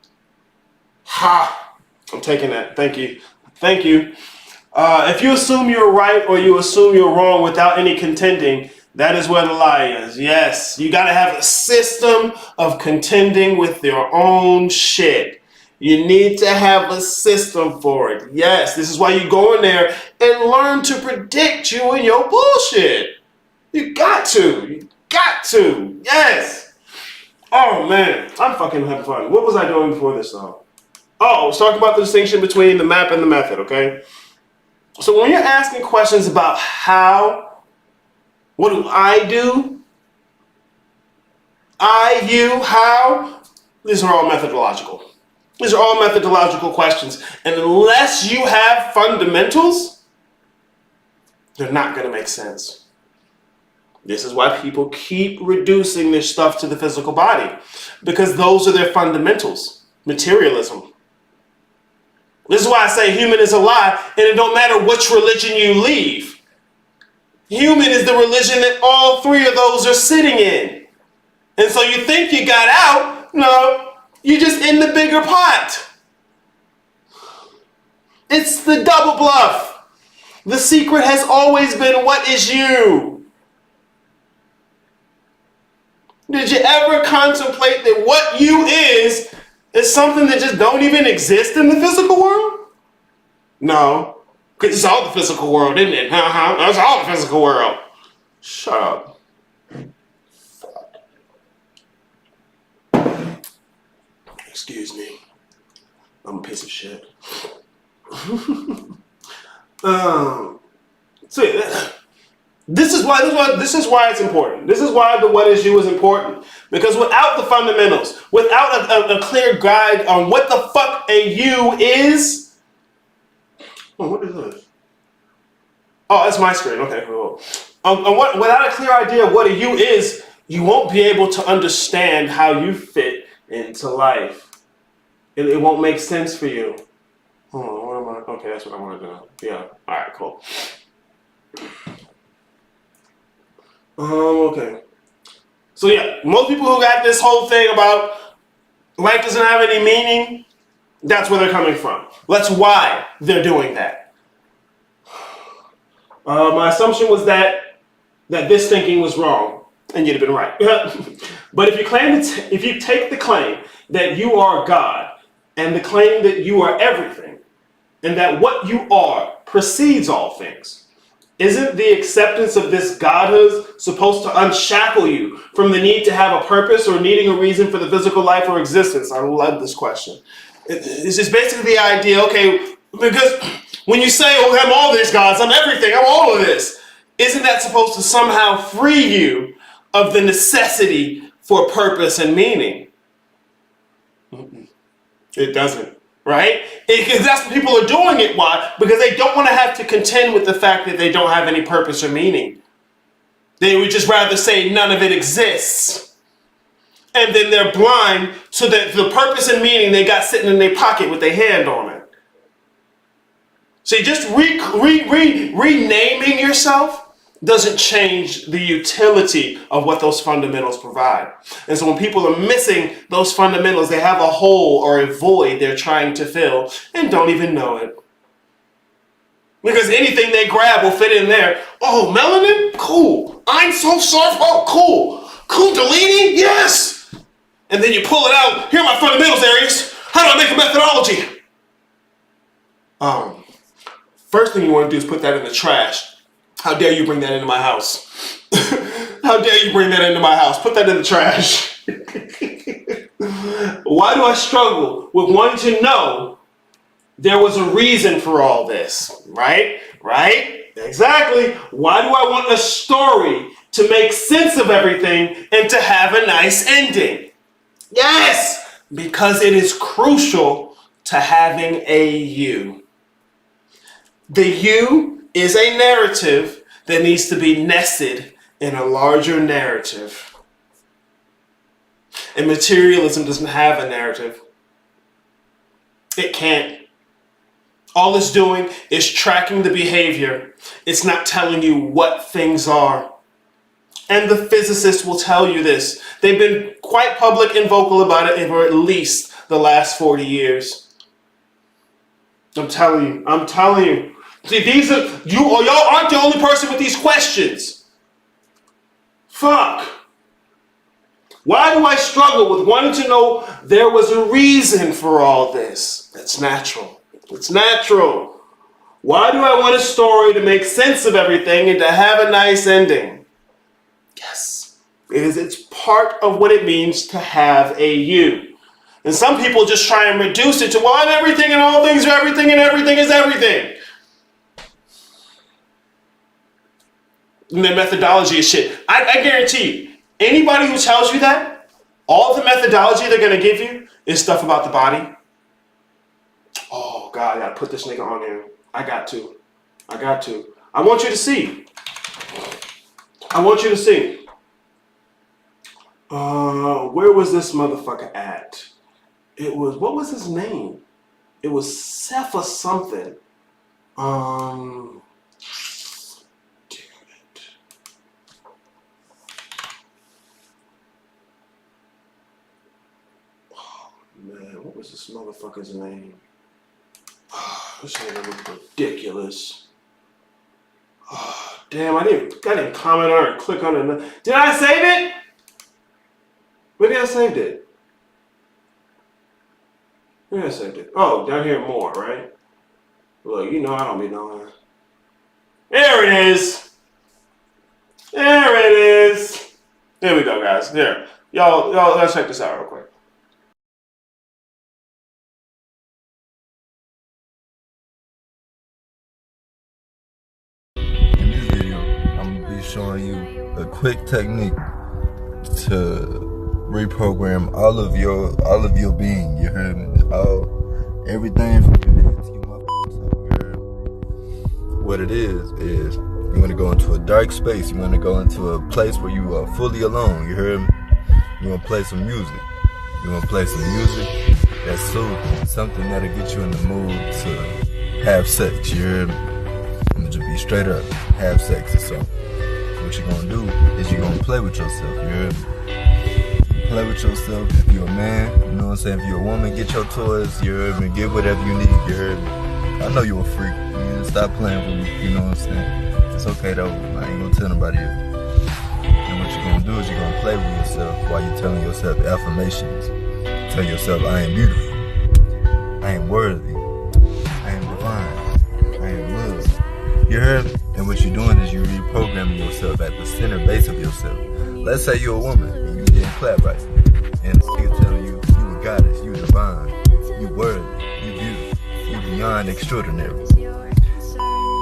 Ha. I'm taking that. Thank you. Thank you. If you assume you're right or you assume you're wrong without any contending, that is where the lie is. Yes, you got to have a system of contending with your own shit. You need to have a system for it. Yes, this is why you go in there and learn to predict you and your bullshit. You got to. You got to. Yes. Oh, man. I'm fucking having fun. What was I doing before this, though? Oh, I was talking about the distinction between the map and the method, okay? So when you're asking questions about how, what do I do? I, you, how? These are all methodological. These are all methodological questions. And unless you have fundamentals, they're not going to make sense. This is why people keep reducing this stuff to the physical body. Because those are their fundamentals. Materialism. This is why I say human is a lie, and it don't matter which religion you leave. Human is the religion that all three of those are sitting in. And so you think you got out. No, you're just in the bigger pot. It's the double bluff. The secret has always been, what is you? Did you ever contemplate that what you is something that just don't even exist in the physical world? No. Because it's all the physical world, isn't it? That's all the physical world. Shut up. Excuse me. I'm a piece of shit. This is why it's important. This is why the what is you is important. Because without the fundamentals, without a clear guide on what the fuck a you is. Oh, what is this? Oh, that's my screen. Okay, cool. Without a clear idea of what a you is, you won't be able to understand how you fit into life. It won't make sense for you. Hold on, what am I? Okay, that's what I want to do. Yeah. All right, cool. Okay. So yeah, most people who got this whole thing about life doesn't have any meaning, that's where they're coming from. That's why they're doing that. My assumption was that this thinking was wrong, and you'd have been right. But if you take the claim that you are God, and the claim that you are everything, and that what you are precedes all things, isn't the acceptance of this godhood supposed to unshackle you from the need to have a purpose or needing a reason for the physical life or existence? I love this question. It's just basically the idea, okay, because when you say, oh, I'm all these gods, I'm everything, I'm all of this, isn't that supposed to somehow free you of the necessity for purpose and meaning? It doesn't. Right? Because that's what people are doing it. Why? Because they don't want to have to contend with the fact that they don't have any purpose or meaning. They would just rather say none of it exists. And then they're blind to the purpose and meaning they got sitting in their pocket with their hand on it. See, just renaming yourself doesn't change the utility of what those fundamentals provide. And so when people are missing those fundamentals, they have a hole or a void they're trying to fill and don't even know it. Because anything they grab will fit in there. Oh, melanin? Cool. I'm so soft. Oh, cool. Kundalini? Yes. And then you pull it out. Here are my fundamentals areas. How do I make a methodology? First thing you want to do is put that in the trash. How dare you bring that into my house? How dare you bring that into my house? Put that in the trash. Why do I struggle with wanting to know there was a reason for all this? Right? Exactly. Why do I want a story to make sense of everything and to have a nice ending? Yes! Because it is crucial to having a you. The you is a narrative that needs to be nested in a larger narrative. And materialism doesn't have a narrative. It can't. All it's doing is tracking the behavior. It's not telling you what things are. And the physicists will tell you this. They've been quite public and vocal about it for at least the last 40 years. I'm telling you. See, y'all aren't the only person with these questions. Fuck. Why do I struggle with wanting to know there was a reason for all this? That's natural. It's natural. Why do I want a story to make sense of everything and to have a nice ending? Yes, because it's part of what it means to have a you. And some people just try and reduce it to, well, I'm everything and all things are everything and everything is everything. And their methodology is shit. I guarantee you, anybody who tells you that, all the methodology they're going to give you is stuff about the body. Oh, God, I got to put this nigga on here. I got to. I want you to see. Where was this motherfucker at? What was his name? It was Seth or something. this motherfucker's name? This nigga looks ridiculous. Damn, I didn't comment on it and click on it. Did I save it? Maybe I saved it. Maybe I saved it. Oh, down here more, right? Look, you know I don't be knowing. There it is. There it is. There we go, guys. There. Y'all, let's check this out real quick. In this video, I'm gonna be showing you a quick technique to reprogram all of your being. You heard me? Everything from your head to your motherfucking soul. You heard me? What it is you want to go into a dark space. You want to go into a place where you are fully alone. You heard me? You want to play some music. You want to play some music that's soothing, something that'll get you in the mood to have sex. You heard me? I'm gonna just be straight up, have sex or something. What you're gonna do is you're gonna play with yourself. You heard me? Play with yourself. If you're a man, you know what I'm saying? If you're a woman, get your toys. You heard me? Get whatever you need. You heard me? I know you're a freak. Man. Stop playing with me. You know what I'm saying? It's okay though. I ain't gonna tell nobody else. And what you're gonna do is you're gonna play with yourself while you're telling yourself affirmations. Tell yourself, I am beautiful. I am worthy. I am divine. I am love. You heard me? And what you're doing is you're reprogramming yourself at the center base of yourself. Let's say you're a woman and you getting clapped right. And the nigga telling you, you a goddess, you divine, you worthy, you beautiful, you beyond extraordinary.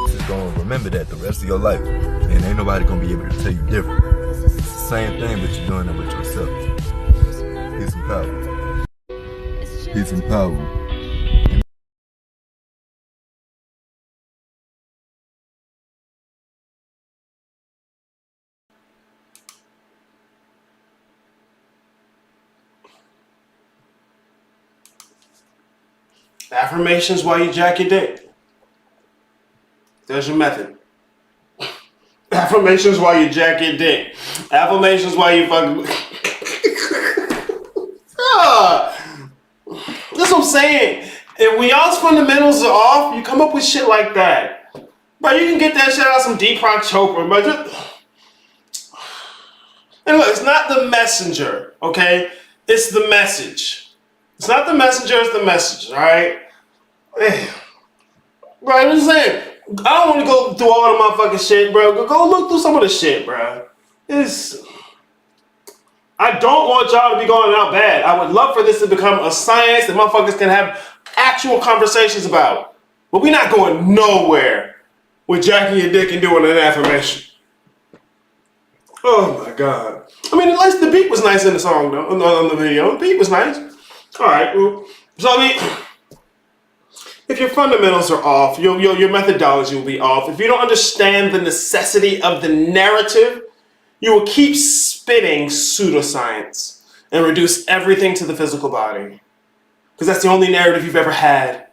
Just gonna remember that the rest of your life. And ain't nobody gonna be able to tell you different. It's the same thing, but you're doing it with yourself. Peace and power. Peace and power. Affirmations while you jack your dick. There's your method. Affirmations while you jack your dick. Affirmations while you fucking... That's what I'm saying. If when y'all's fundamentals are off, you come up with shit like that. But you can get that shit out of some Deepak Chopra, but just... And look, it's not the messenger, okay? It's the message. It's not the messenger, it's the message, alright? Right, I'm saying, I don't want to go through all the motherfucking shit, bro. Go look through some of the shit, bro. I don't want y'all to be going out bad. I would love for this to become a science that motherfuckers can have actual conversations about. But we're not going nowhere with jacking your dick and doing an affirmation. Oh my God. I mean, at least the beat was nice in the song, though, on the video. The beat was nice. All right. So, I mean, if your fundamentals are off, your methodology will be off. If you don't understand the necessity of the narrative, you will keep spitting pseudoscience and reduce everything to the physical body. Because that's the only narrative you've ever had.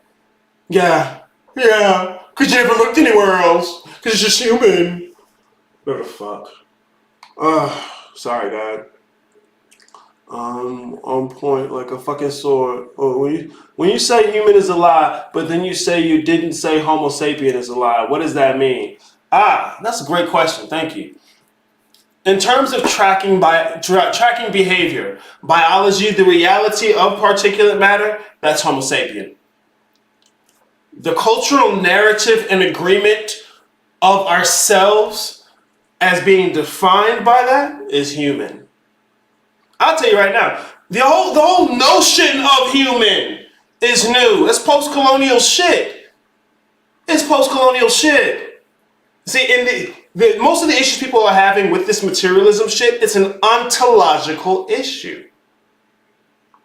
Yeah, because you never looked anywhere else. Because it's just human. What the fuck? Sorry, God. On point like a fucking sword. Oh, when you say human is a lie, but then you say you didn't say Homo sapien is a lie, what does that mean? That's a great question. Thank you. In terms of tracking behavior, biology, the reality of particulate matter, that's Homo sapien. The cultural narrative and agreement of ourselves as being defined by that is human. I'll tell you right now, the whole notion of human is new. It's post-colonial shit. It's post-colonial shit. See, in most of the issues people are having with this materialism shit, it's an ontological issue.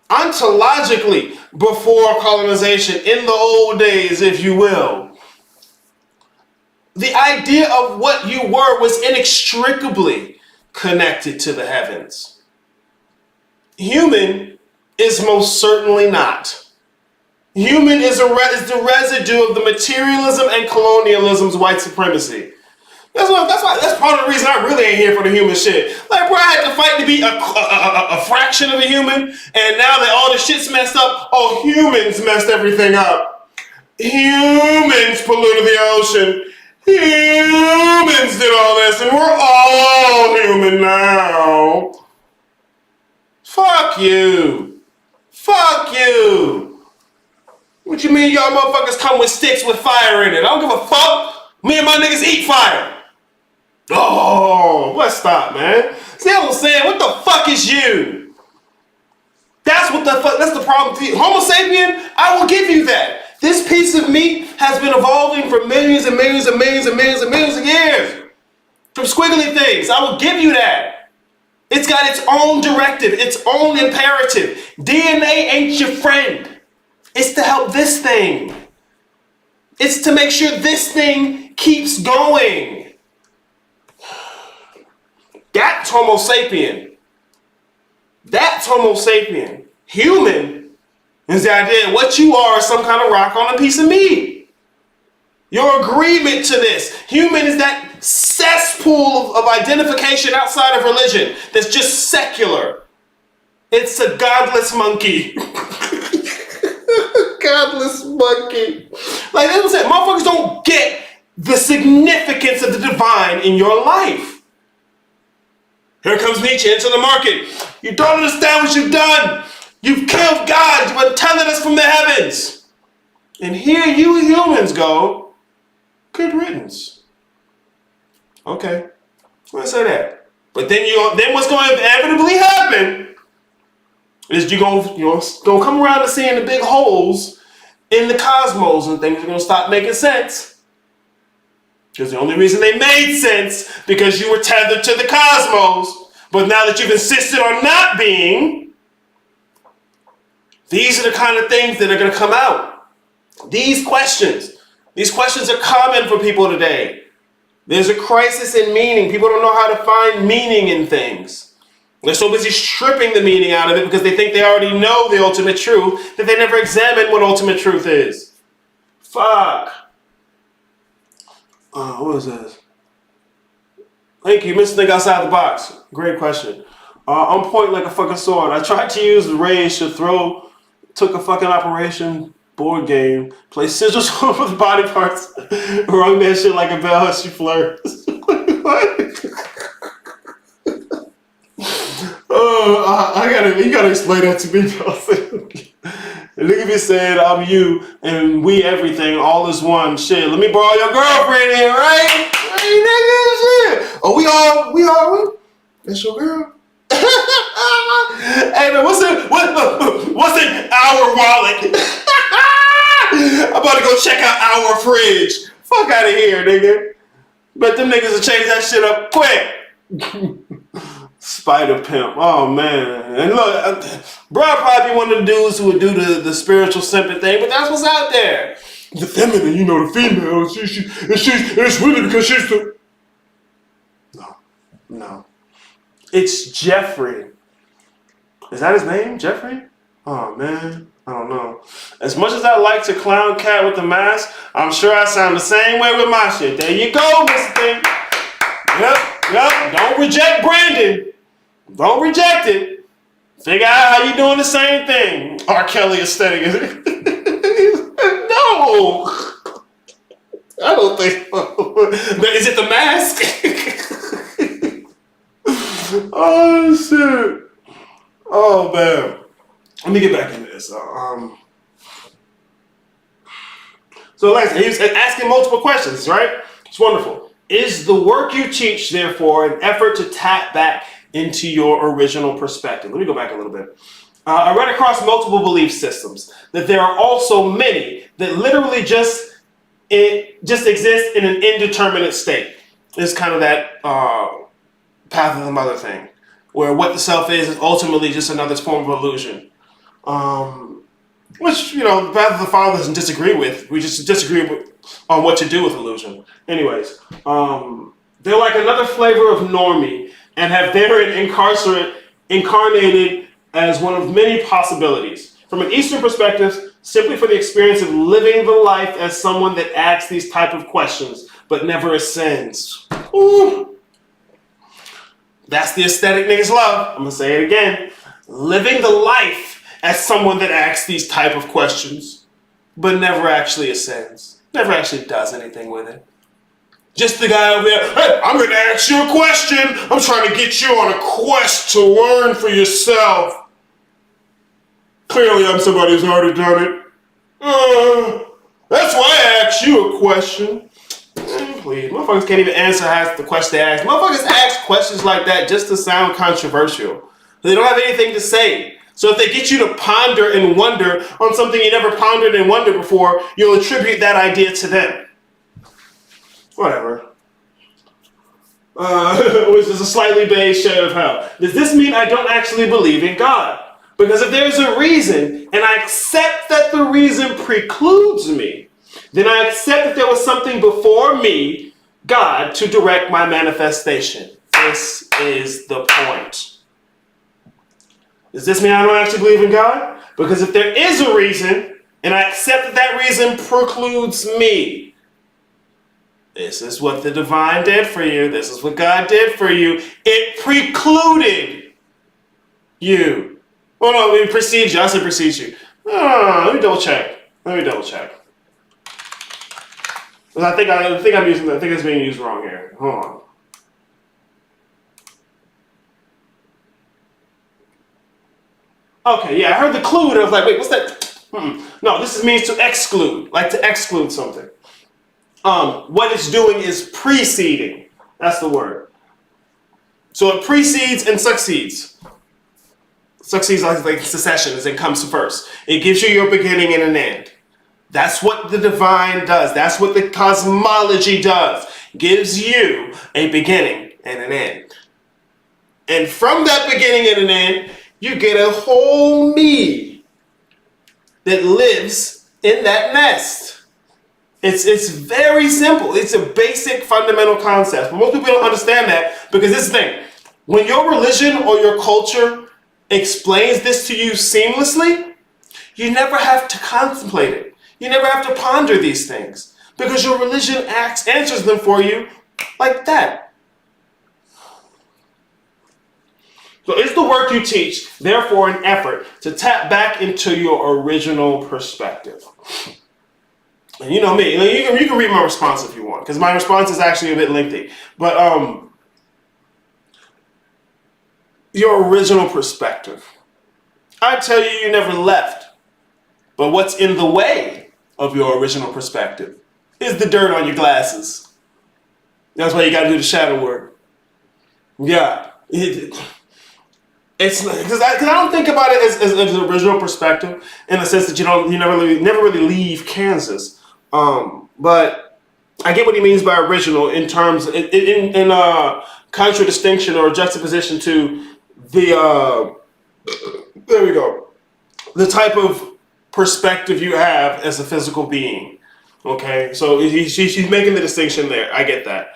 Ontologically, before colonization, in the old days, if you will, the idea of what you were was inextricably connected to the heavens. Human is most certainly not. Human is the residue of the materialism and colonialism's white supremacy. That's part of the reason I really ain't here for the human shit. Like, bro, I had to fight to be a fraction of a human, and now that all the shit's messed up, oh, humans messed everything up. Humans polluted the ocean. Humans did all this, and we're all human now. Fuck you. Fuck you. What you mean y'all motherfuckers come with sticks with fire in it? I don't give a fuck. Me and my niggas eat fire. Oh, let's stop, man. See what I'm saying? What the fuck is you? That's what the fuck, that's the problem. Homo sapien, I will give you that. This piece of meat has been evolving for millions and millions and millions and millions and millions of years. From squiggly things, I will give you that. It's got its own directive, its own imperative. DNA ain't your friend. It's to help this thing. It's to make sure this thing keeps going. That's Homo sapien. That's Homo sapien. Human is the idea that what you are is some kind of rock on a piece of meat. Your agreement to this. Human is that cesspool of identification outside of religion that's just secular. It's a godless monkey. Godless monkey. Like that's what I'm saying. Motherfuckers don't get the significance of the divine in your life. Here comes Nietzsche into the market. You don't understand what you've done. You've killed God. You've untethered us from the heavens. And here you humans go, good riddance. Okay, let's say that. But then what's going to inevitably happen is you're gonna come around to seeing the big holes in the cosmos and things are gonna stop making sense. Because the only reason they made sense because you were tethered to the cosmos. But now that you've insisted on not being, these are the kind of things that are going to come out. These questions are common for people today. There's a crisis in meaning. People don't know how to find meaning in things. They're so busy stripping the meaning out of it because they think they already know the ultimate truth that they never examine what ultimate truth is. Fuck. What was this? Thank you, Mr. Think Outside the Box. Great question. On point like a fucking sword. I tried to use the rage to took a fucking Operation board game, play sigils over the body parts, rung that shit like a bell as she flirts. What? You gotta explain that to me, Chelsea. Look at me saying I'm you and we everything, all is one. Shit, let me borrow your girlfriend here, right? Hey, nigga, shit. Oh, we all, that's your girl? Hey, man, what's in our wallet? I'm about to go check out our fridge. Fuck out of here, nigga. But them niggas will change that shit up quick. Spider pimp. Oh, man. And look, bro, I'd probably be one of the dudes who would do the spiritual simping thing, but that's what's out there. The feminine, the female, it's really because she's the... No. It's Jeffrey. Is that his name? Jeffrey? Oh, man. I don't know. As much as I like to clown Cat with the mask, I'm sure I sound the same way with my shit. There you go, Mr. Thing. Yep. Don't reject Brandon. Don't reject it. Figure out how you doing the same thing. R. Kelly aesthetic. No. I don't think so. But is it the mask? Oh, shit. Oh, man. Let me get back into this. So, like I said, he was asking multiple questions, right? It's wonderful. Is the work you teach, therefore, an effort to tap back into your original perspective? Let me go back a little bit. I read across multiple belief systems that there are also many that literally just exist in an indeterminate state. It's kind of that path of the mother thing, where what the self is ultimately just another form of illusion. Which, the path of the father doesn't disagree with. We just disagree on what to do with illusion. Anyways, they're like another flavor of normie and have therein incarnated as one of many possibilities. From an Eastern perspective, simply for the experience of living the life as someone that asks these type of questions, but never ascends. Ooh. That's the aesthetic niggas love. I'm gonna say it again. Living the life as someone that asks these type of questions, but never actually ascends. Never actually does anything with it. Just the guy over there, hey, I'm gonna ask you a question. I'm trying to get you on a quest to learn for yourself. Clearly I'm somebody who's already done it. That's why I asked you a question. Please, motherfuckers can't even answer half the question they ask. Motherfuckers ask questions like that just to sound controversial. They don't have anything to say. So if they get you to ponder and wonder on something you never pondered and wondered before, you'll attribute that idea to them. Whatever. Which is a slightly beige shade of hell. Does this mean I don't actually believe in God? Because if there's a reason, and I accept that the reason precludes me, then I accept that there was something before me, God, to direct my manifestation. This is the point. Does this mean I don't actually believe in God? Because if there is a reason, and I accept that that reason precludes me, this is what the divine did for you. This is what God did for you. It precluded you. Oh no, it precedes you. I said precedes you. Oh, let me double check. I think it's being used wrong here. Hold on. Okay, yeah, I heard the clue and I was like, wait, what's that? No, this means to exclude, like to exclude something. What it's doing is preceding. That's the word. So it precedes and succeeds. Succeeds like succession, as it comes first. It gives you your beginning and an end. That's what the divine does. That's what the cosmology does. Gives you a beginning and an end. And from that beginning and an end, you get a whole me that lives in that nest. It's very simple. It's a basic fundamental concept. But most people don't understand that because this thing, when your religion or your culture explains this to you seamlessly, you never have to contemplate it. You never have to ponder these things because your religion answers them for you like that. So is the work you teach, therefore, an effort to tap back into your original perspective? And you know me, you can read my response if you want, because my response is actually a bit lengthy. But your original perspective. I tell you, you never left. But what's in the way of your original perspective is the dirt on your glasses. That's why you got to do the shadow work. Yeah. It's because I don't think about it as an original perspective in the sense that you never really leave Kansas. But I get what he means by original in terms in contradistinction or juxtaposition to the there we go, the type of perspective you have as a physical being. Okay, so she's making the distinction there. I get that.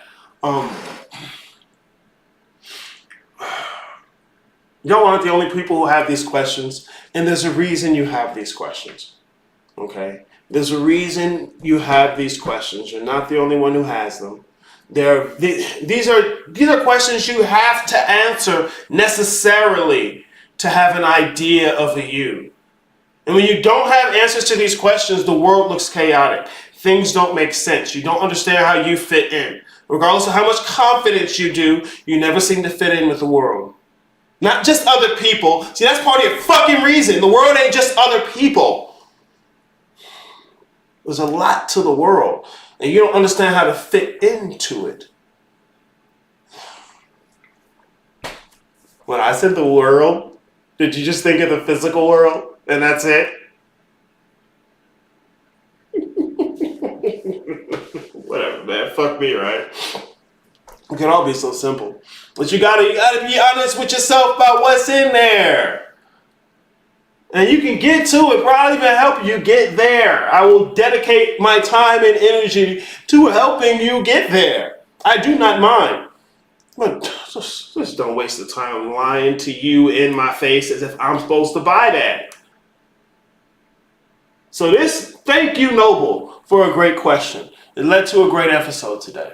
Y'all aren't the only people who have these questions, and there's a reason you have these questions. Okay, there's a reason you have these questions. You're not the only one who has them. These are questions you have to answer necessarily to have an idea of a you. And when you don't have answers to these questions, the world looks chaotic. Things don't make sense. You don't understand how you fit in. Regardless of how much confidence you do, you never seem to fit in with the world. Not just other people. See, that's part of your fucking reason. The world ain't just other people. There's a lot to the world, and you don't understand how to fit into it. When I said the world, did you just think of the physical world, and that's it? Whatever, man. Fuck me, right? It can all be so simple. But you gotta be honest with yourself about what's in there. And you can get to it, probably even help you get there. I will dedicate my time and energy to helping you get there. I do not mind. But just don't waste the time lying to you in my face as if I'm supposed to buy that. So thank you, Noble, for a great question. It led to a great episode today.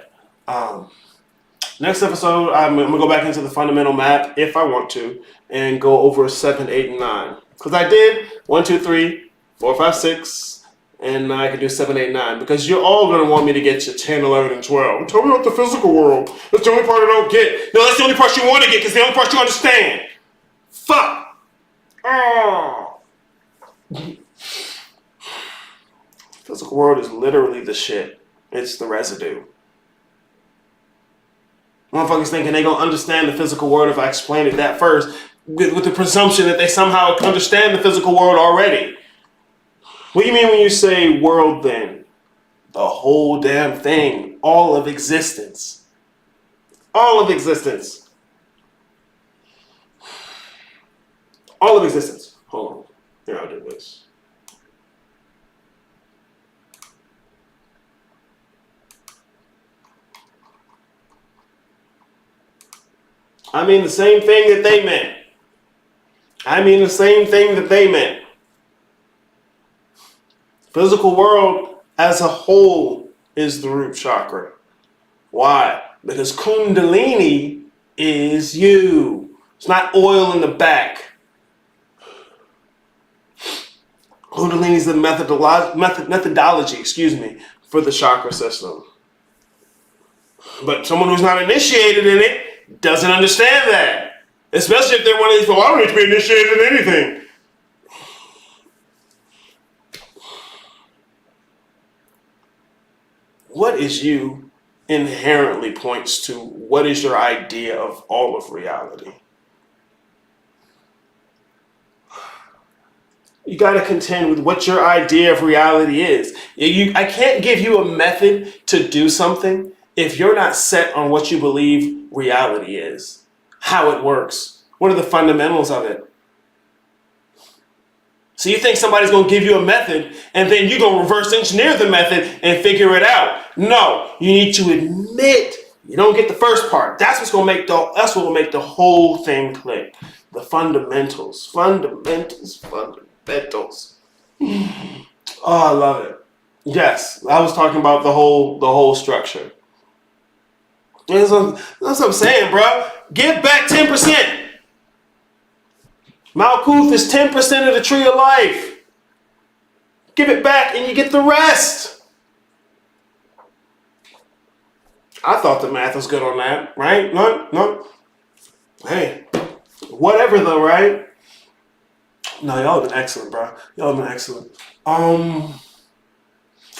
Next episode, I'm gonna go back into the fundamental map if I want to, and go over 7, 8, and 9. Because I did 1, 2, 3, 4, 5, 6, and I can do 7, 8, 9. Because you're all gonna want me to get to 10, 11, and 12. Tell me about the physical world. That's the only part I don't get. No, that's the only part you want to get, because the only part you understand. Fuck. Oh. Physical world is literally the shit. It's the residue. Motherfuckers thinking they gonna understand the physical world if I explain it that first, with the presumption that they somehow understand the physical world already. What do you mean when you say world then? The whole damn thing. All of existence. All of existence. All of existence. Hold on. Here, I'll do this. I mean the same thing that they meant. I mean the same thing that they meant. Physical world as a whole is the root chakra. Why? Because Kundalini is you. It's not oil in the back. Kundalini is the methodology, for the chakra system. But someone who's not initiated in it doesn't understand that. Especially if they're one of these people, I don't need to be initiated in anything. What is you inherently points to what is your idea of all of reality. You got to contend with what your idea of reality is. I can't give you a method to do something if you're not set on what you believe reality is, how it works, what are the fundamentals of it. So you think somebody's going to give you a method and then you're going to reverse engineer the method and figure it out. No, you need to admit you don't get the first part. That's what will make the whole thing click. The fundamentals. Fundamentals. Oh, I love it. Yes, I was talking about the whole structure. That's what I'm saying, bro. Give back 10%. Malkuth is 10% of the tree of life. Give it back and you get the rest. I thought the math was good on that, right? No. Hey, whatever though, right? No, y'all have been excellent, bro. Y'all have been excellent. Yeah,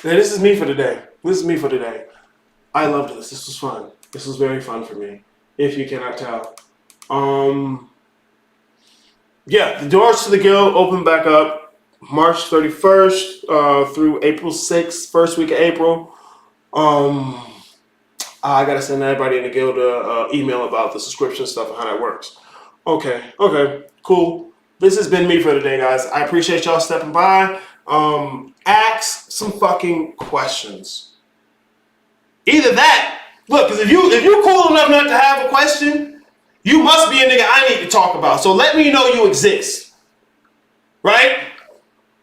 this is me for today. I loved this. This was fun. This was very fun for me, if you cannot tell. Yeah, the doors to the guild open back up March 31st through April 6th, first week of April. I gotta send everybody in the guild an email about the subscription stuff and how that works. Okay, cool. This has been me for today, guys. I appreciate y'all stepping by. Ask some fucking questions. Either that, look, because if you're cool enough not to have a question, you must be a nigga I need to talk about. So let me know you exist. Right?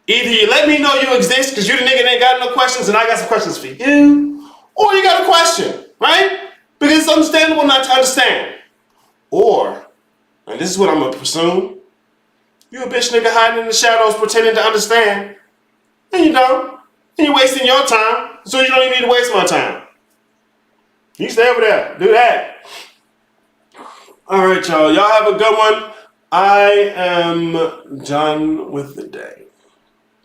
Either you let me know you exist because you the nigga that ain't got no questions and I got some questions for you, or you got a question, right? Because it's understandable not to understand. Or, and this is what I'm going to presume, you a bitch nigga hiding in the shadows pretending to understand, and you don't. And you're wasting your time, so you don't even need to waste my time. You stay over there. Do that. All right, y'all. Y'all have a good one. I am done with the day.